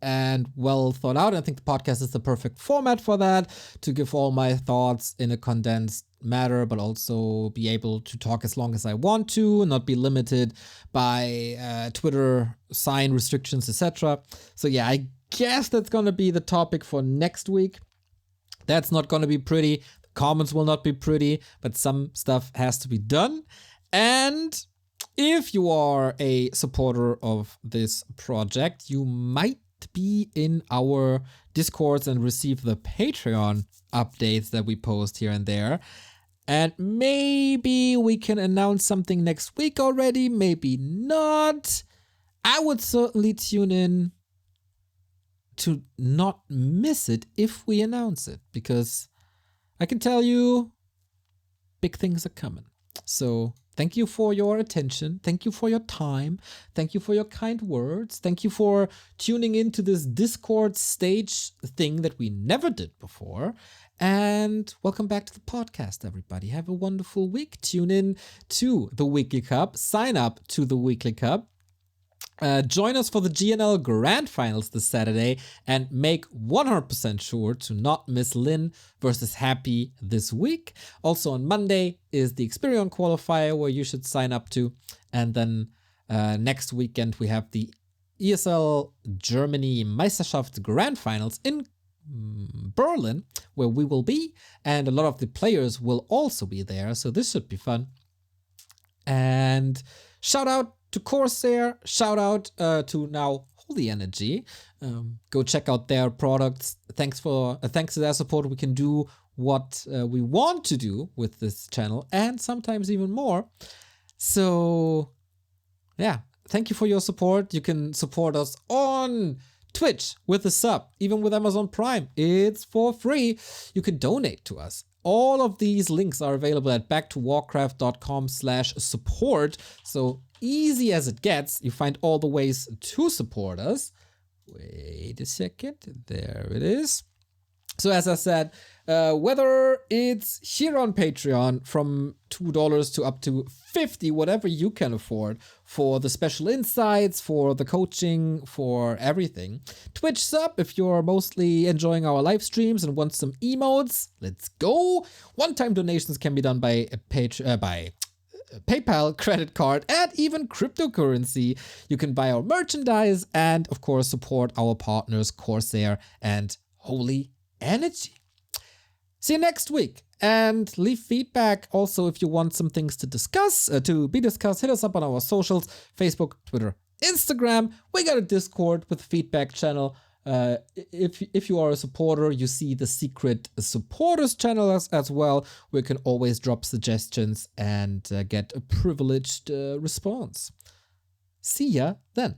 and well thought out. I think the podcast is the perfect format for that, to give all my thoughts in a condensed matter, but also be able to talk as long as I want to, not be limited by Twitter sign restrictions, etc. So yeah, I guess that's gonna be the topic for next week. That's not gonna be pretty. The comments will not be pretty, but some stuff has to be done. And if you are a supporter of this project, you might be in our Discords and receive the Patreon updates that we post here and there. And maybe we can announce something next week already, maybe not. I would certainly tune in to not miss it if we announce it, because I can tell you big things are coming. So thank you for your attention. Thank you for your time. Thank you for your kind words. Thank you for tuning into this Discord stage thing that we never did before. And welcome back to the podcast, everybody. Have a wonderful week. Tune in to the Weekly Cup. Sign up to the Weekly Cup. Join us for the GNL Grand Finals this Saturday and make 100% sure to not miss Lin versus Happy this week. Also on Monday is the Xperion qualifier where you should sign up to. And then next weekend we have the ESL Germany Meisterschaft Grand Finals in Berlin, where we will be, and a lot of the players will also be there, so this should be fun. And shout out to CORSAIR, shout out to now Holy Energy. Go check out their products. Thanks to their support, we can do what we want to do with this channel, and sometimes even more. So yeah, thank you for your support. You can support us on Twitch with a sub, even with Amazon Prime. It's for free. You can donate to us. All of these links are available at back2warcraft.com/support. So easy as it gets, you find all the ways to support us. Wait a second. There it is. So as I said, whether it's here on Patreon from $2 to up to $50, whatever you can afford, for the special insights, for the coaching, for everything. Twitch sub if you're mostly enjoying our live streams and want some emotes. Let's go. One-time donations can be done by PayPal, credit card, and even cryptocurrency. You can buy our merchandise and, of course, support our partners CORSAIR and Holy Energy. See you next week, and leave feedback. Also, if you want some things to discuss, to be discussed, hit us up on our socials, Facebook, Twitter, Instagram. We got a Discord with a feedback channel. If you are a supporter, you see the secret supporters channel as well, where you can always drop suggestions and get a privileged response. See ya then.